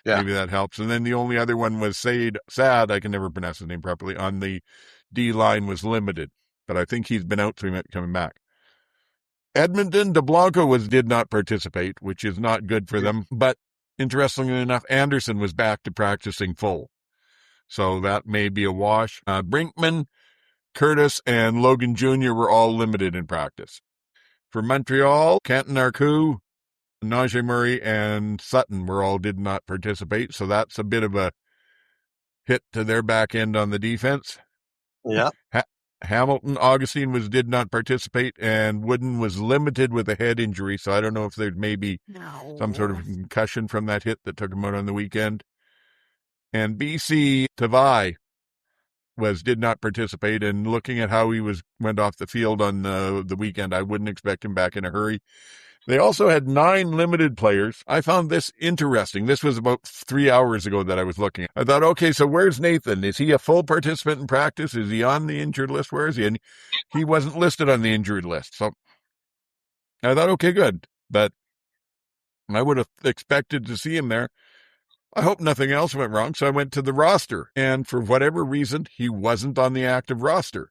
maybe that helps. And then the only other one was Sad, I can never pronounce his name properly, on the D-line was limited, but I think he's been out, so he might be coming back. Edmonton, DeBlanco did not participate, which is not good for them, but interestingly enough, Anderson was back to practicing full. So that may be a wash. Brinkman, Curtis, and Logan Jr. were all limited in practice. For Montreal, Canton Arcou, Najee Murray and Sutton did not participate. So that's a bit of a hit to their back end on the defense. Yeah. Hamilton, Augustine did not participate, and Wooden was limited with a head injury. So I don't know if there's maybe some sort of concussion from that hit that took him out on the weekend. And BC Tavai did not participate, and looking at how he went off the field on the weekend, I wouldn't expect him back in a hurry. They also had 9 limited players. I found this interesting. This was about 3 hours ago that I was looking. I thought, okay, so where's Nathan? Is he a full participant in practice? Is he on the injured list? Where is he? And he wasn't listed on the injured list. So I thought, okay, good. But I would have expected to see him there. I hope nothing else went wrong. So I went to the roster, and for whatever reason, he wasn't on the active roster.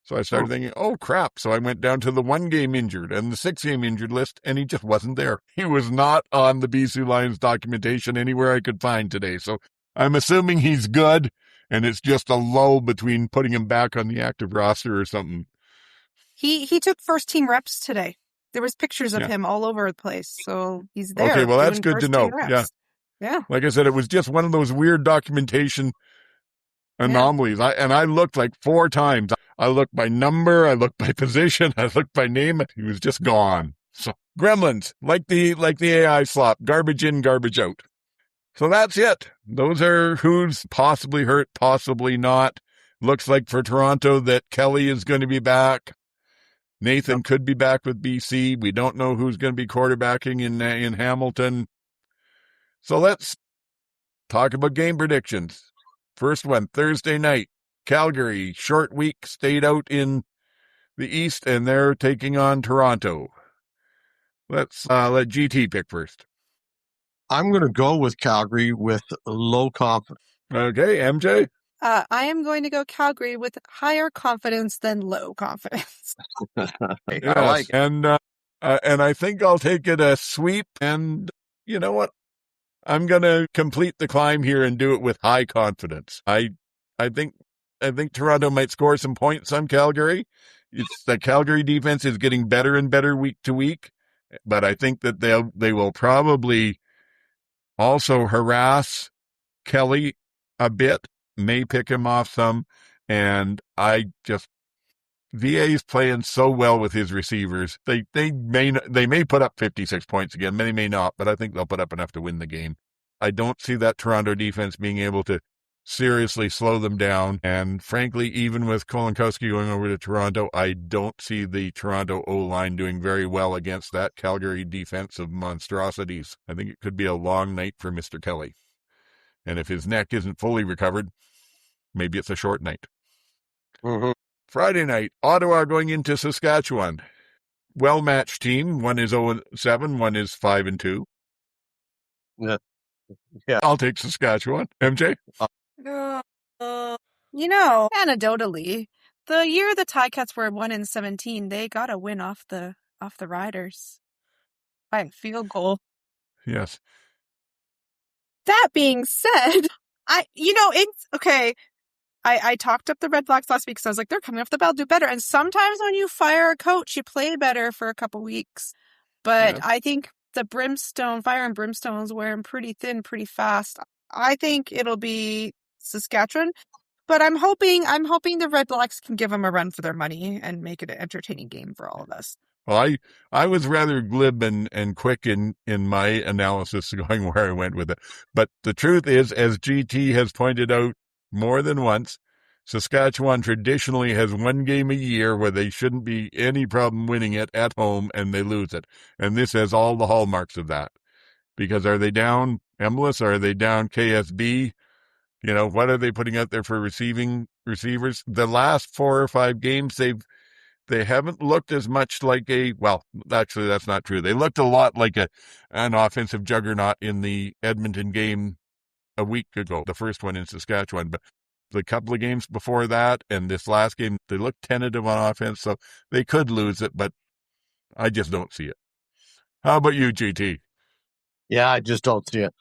So I started thinking, oh, crap. So I went down to the 1-game injured and the 6-game injured list, and he just wasn't there. He was not on the BC Lions documentation anywhere I could find today. So I'm assuming he's good, and it's just a lull between putting him back on the active roster or something. He took first-team reps today. There was pictures of him all over the place, so he's there. Okay, well, that's good to know. Yeah. Like I said, it was just one of those weird documentation anomalies. I looked like 4 times. I looked by number, I looked by position, I looked by name. He was just gone. So gremlins, like the AI slop, garbage in, garbage out. So that's it. Those are who's possibly hurt, possibly not. Looks like for Toronto that Kelly is going to be back. Nathan could be back with BC. We don't know who's going to be quarterbacking in Hamilton. So let's talk about game predictions. First one, Thursday night. Calgary, short week, stayed out in the East, and they're taking on Toronto. Let's let GT pick first. I'm going to go with Calgary with low confidence. Okay, MJ? I am going to go Calgary with higher confidence than low confidence. Yes, I like it. And I think I'll take it a sweep, and you know what? I'm going to complete the climb here and do it with high confidence. I think Toronto might score some points on Calgary. It's the Calgary defense is getting better and better week to week, but I think that they will probably also harass Kelly a bit, may pick him off some, and VA is playing so well with his receivers. They may put up 56 points again. Many may not, but I think they'll put up enough to win the game. I don't see that Toronto defense being able to seriously slow them down. And frankly, even with Kolinkowski going over to Toronto, I don't see the Toronto O-line doing very well against that Calgary defense of monstrosities. I think it could be a long night for Mr. Kelly. And if his neck isn't fully recovered, maybe it's a short night. Mm-hmm. Friday night, Ottawa going into Saskatchewan. Well-matched team. One is 0-7, one is 5-2. Yeah. I'll take Saskatchewan. MJ? Anecdotally, the year the Ticats were 1-17, they got a win off the Riders by a field goal. Yes. That being said, it's okay. I talked up the Red Blacks last week because I was like, they're coming off the bell, do better. And sometimes when you fire a coach, you play better for a couple weeks. But I think the fire and brimstone is wearing pretty thin, pretty fast. I think it'll be Saskatchewan. But I'm hoping the Red Blacks can give them a run for their money and make it an entertaining game for all of us. Well, I was rather glib and quick in my analysis going where I went with it. But the truth is, as GT has pointed out more than once, Saskatchewan traditionally has one game a year where they shouldn't be any problem winning it at home, and they lose it. And this has all the hallmarks of that. Because are they down Emless? Are they down KSB? What are they putting out there for receivers? The last 4 or 5 games, they haven't looked as much like actually that's not true. They looked a lot like an offensive juggernaut in the Edmonton game a week ago, the first one in Saskatchewan. But the couple of games before that and this last game, they looked tentative on offense, so they could lose it, but I just don't see it. How about you, GT? Yeah, I just don't see it.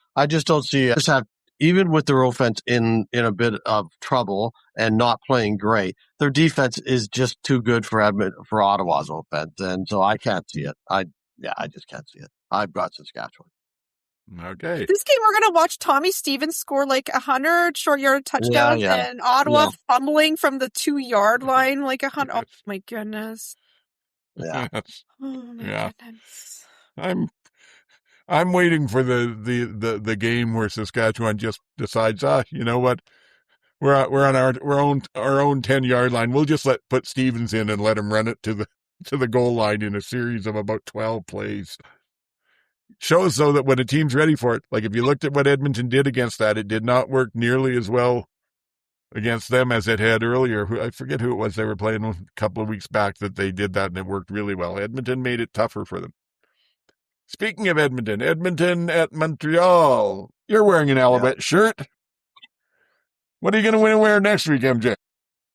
Just have, even with their offense in a bit of trouble and not playing great, their defense is just too good for Ottawa's offense, and so I can't see it. I just can't see it. I've got Saskatchewan. Okay. This game, we're going to watch Tommy Stevens score like 100 short yard touchdowns and Ottawa fumbling from the 2-yard line like 100. Oh, my goodness. Yeah. Oh, my goodness. I'm waiting for the game where Saskatchewan just decides, you know what? We're on our own 10-yard line. We'll just put Stevens in and let him run it to the goal line in a series of about 12 plays. Shows though that when a team's ready for it, like if you looked at what Edmonton did against that, it did not work nearly as well against them as it had earlier. I forget who it was they were playing a couple of weeks back that they did that and it worked really well. Edmonton made it tougher for them. Speaking of Edmonton at Montreal. You're wearing an Alouette shirt. What are you going to wear next week, MJ?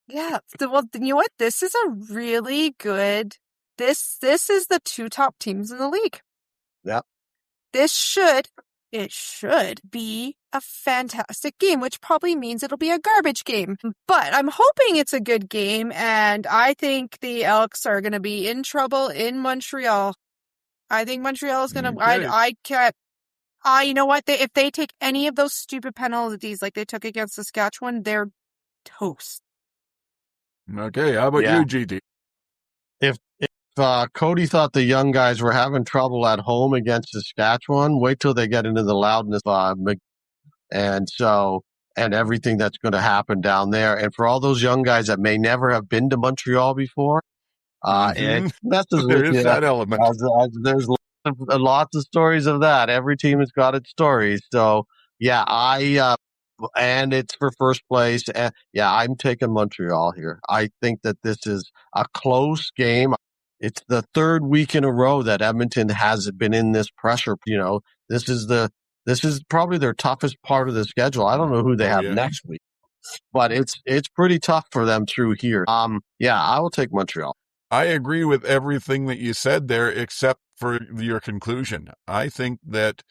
Yeah. Well, you know what? This is a really good. This is the 2 top teams in the league. Yep. It should be a fantastic game, which probably means it'll be a garbage game. But I'm hoping it's a good game, and I think the Elks are going to be in trouble in Montreal. I think Montreal is going to. Okay. I can't. You know what? If they take any of those stupid penalties like they took against Saskatchewan, they're toast. Okay, how about you, GT? If Cody thought the young guys were having trouble at home against Saskatchewan, wait till they get into the loudness and everything that's going to happen down there. And for all those young guys that may never have been to Montreal before, it messes there with is you. that element. There's lots of stories of that. Every team has got its stories. So yeah, and it's for first place. And yeah, I'm taking Montreal here. I think that this is a close game. It's the 3rd week in a row that Edmonton has been in this pressure. You know, this is probably their toughest part of the schedule. I don't know who they have next week, but it's pretty tough for them through here. Yeah, I will take Montreal. I agree with everything that you said there, except for your conclusion. I think that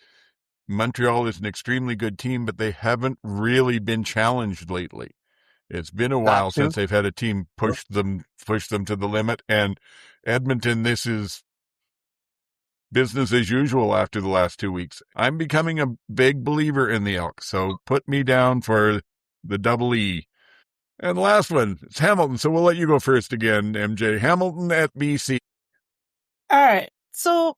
Montreal is an extremely good team, but they haven't really been challenged lately. It's been a while since they've had a team push them to the limit. And Edmonton, this is business as usual after the last 2 weeks. I'm becoming a big believer in the Elks, so put me down for the double E. And the last one, it's Hamilton, so we'll let you go first again, MJ. Hamilton at BC. All right. So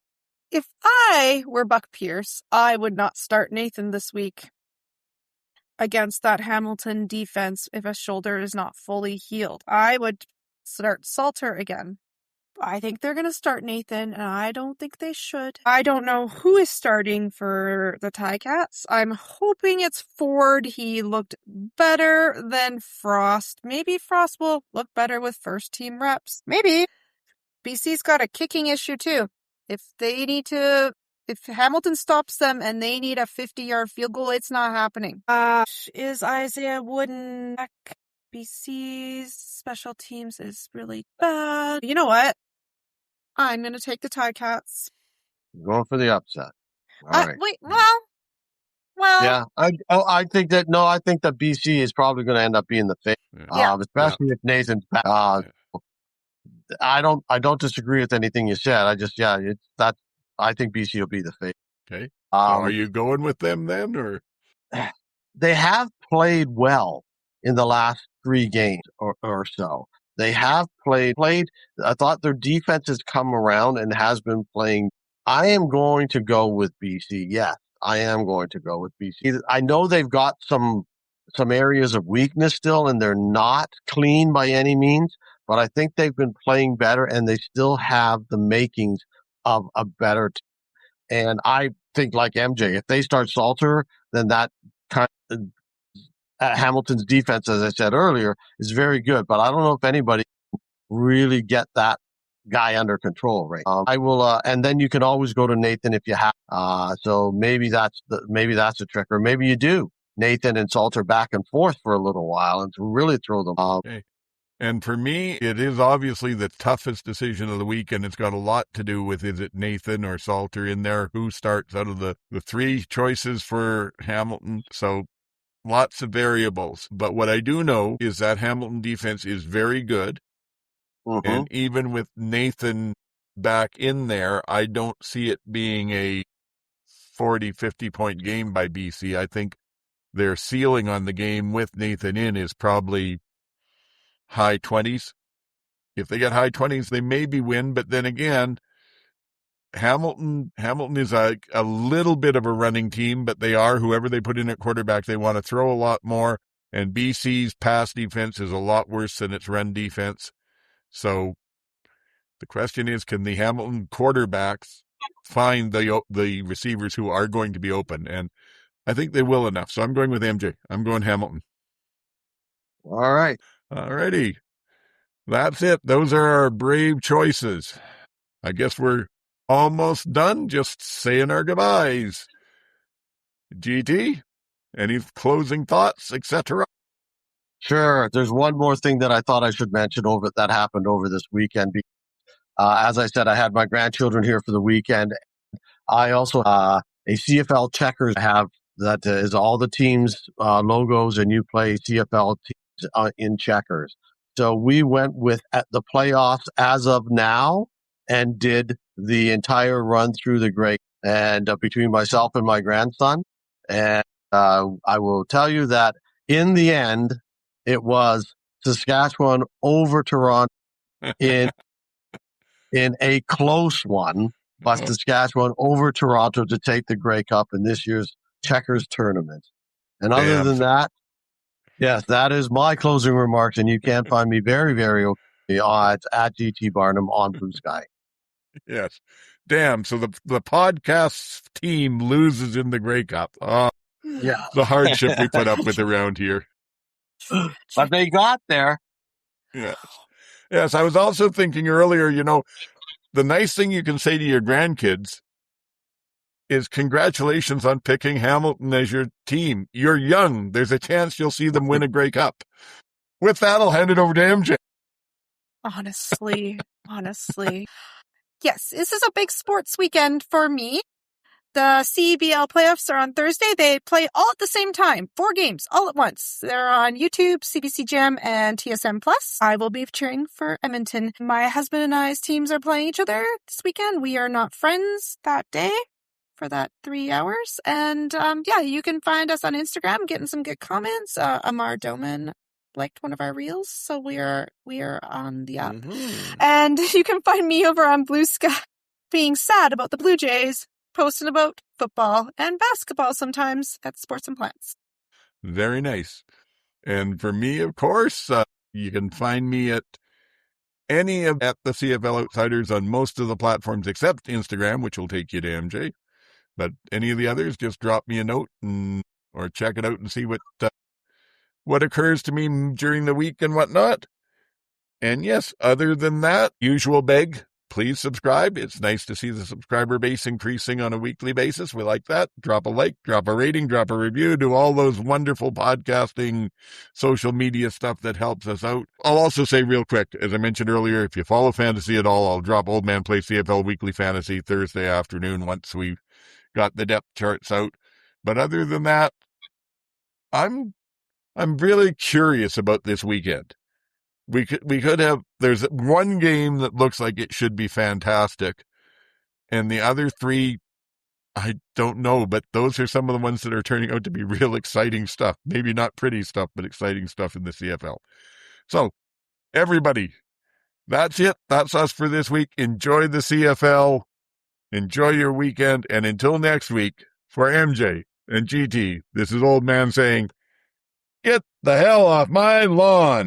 if I were Buck Pierce, I would not start Nathan this week against that Hamilton defense if a shoulder is not fully healed. I would start Salter again. I think they're going to start Nathan, and I don't think they should. I don't know who is starting for the Ticats. I'm hoping it's Ford. He looked better than Frost. Maybe Frost will look better with first-team reps. Maybe. BC's got a kicking issue, too. If Hamilton stops them and they need a 50-yard field goal, it's not happening. Is Isaiah Wooden back? BC's special teams is really bad. You know what? I'm going to take the Ticats. Going for the upset. All right. Wait, well. Yeah, I think that BC is probably going to end up being the favorite, especially if Nathan's back. I don't disagree with anything you said. I think BC will be the favorite. Okay. So are you going with them then, or? They have played well in the last 3 games or so. They have played. I thought their defense has come around and has been playing. I am going to go with BC. Yes, I am going to go with BC. I know they've got some areas of weakness still, and they're not clean by any means, but I think they've been playing better, and they still have the makings of a better team. And I think, like MJ, if they start Salter, then that kind of Hamilton's defense, as I said earlier, is very good. But I don't know if anybody can really get that guy under control, right? I will, and then you can always go to Nathan if you have. So maybe that's the trick, or maybe you do Nathan and Salter back and forth for a little while and really throw them off. Okay. And for me, it is obviously the toughest decision of the week, and it's got a lot to do with, is it Nathan or Salter in there? Who starts out of the 3 choices for Hamilton? So lots of variables. But what I do know is that Hamilton defense is very good. Mm-hmm. And even with Nathan back in there, I don't see it being a 40, 50-point game by BC. I think their ceiling on the game with Nathan in is probably high 20s. If they get high 20s, they maybe win. But then again, Hamilton is a little bit of a running team, but they are, whoever they put in at quarterback, they want to throw a lot more. And BC's pass defense is a lot worse than its run defense. So the question is, can the Hamilton quarterbacks find the receivers who are going to be open? And I think they will enough. So I'm going with MJ. I'm going Hamilton. All right. All righty. That's it. Those are our brave choices. I guess we're almost done. Just saying our goodbyes. GT, any closing thoughts, etc.? Sure. There's one more thing that I thought I should mention that happened over this weekend. As I said, I had my grandchildren here for the weekend. I also a CFL checkers have that is all the teams' logos, and you play CFL teams in checkers. So we went with at the playoffs as of now and did the entire run through the grade, and between myself and my grandson. And I will tell you that in the end, it was Saskatchewan over Toronto in a close one, but Saskatchewan over Toronto to take the Grey Cup in this year's checkers tournament. And other than that, yes, that is my closing remarks, and you can find me very, very okay at GT Barnum on Blue Sky. Yes. Damn. So the podcast team loses in the Grey Cup. Oh, yeah. The hardship we put up with around here. But they got there. Yes. Yes. I was also thinking earlier, the nice thing you can say to your grandkids is congratulations on picking Hamilton as your team. You're young. There's a chance you'll see them win a Grey Cup. With that, I'll hand it over to MJ. Honestly. Yes, this is a big sports weekend for me. The CBL playoffs are on Thursday. They play all at the same time. 4 games all at once. They're on YouTube, CBC Gem, and TSM+. I will be cheering for Edmonton. My husband and I's teams are playing each other this weekend. We are not friends that day for that 3 hours. And you can find us on Instagram, getting some good comments. Amar Doman liked one of our reels, so we are on the up. Mm-hmm. And you can find me over on Blue Sky being sad about the Blue Jays, posting about football and basketball sometimes at Sports and Plants. Very nice. And for me, of course, you can find me at the CFL Outsiders on most of the platforms except Instagram, which will take you to MJ. But any of the others, just drop me a note or check it out and see what occurs to me during the week and whatnot. And yes, other than that, usual beg, please subscribe. It's nice to see the subscriber base increasing on a weekly basis. We like that. Drop a like, drop a rating, drop a review, do all those wonderful podcasting, social media stuff that helps us out. I'll also say real quick, as I mentioned earlier, if you follow fantasy at all, I'll drop Old Man Play CFL Weekly Fantasy Thursday afternoon once we've got the depth charts out. But other than that, I'm really curious about this weekend. We could have, there's one game that looks like it should be fantastic, and the other 3, I don't know, but those are some of the ones that are turning out to be real exciting stuff. Maybe not pretty stuff, but exciting stuff in the CFL. So, everybody, that's it. That's us for this week. Enjoy the CFL. Enjoy your weekend. And until next week, for MJ and GT, this is Old Man saying, get the hell off my lawn.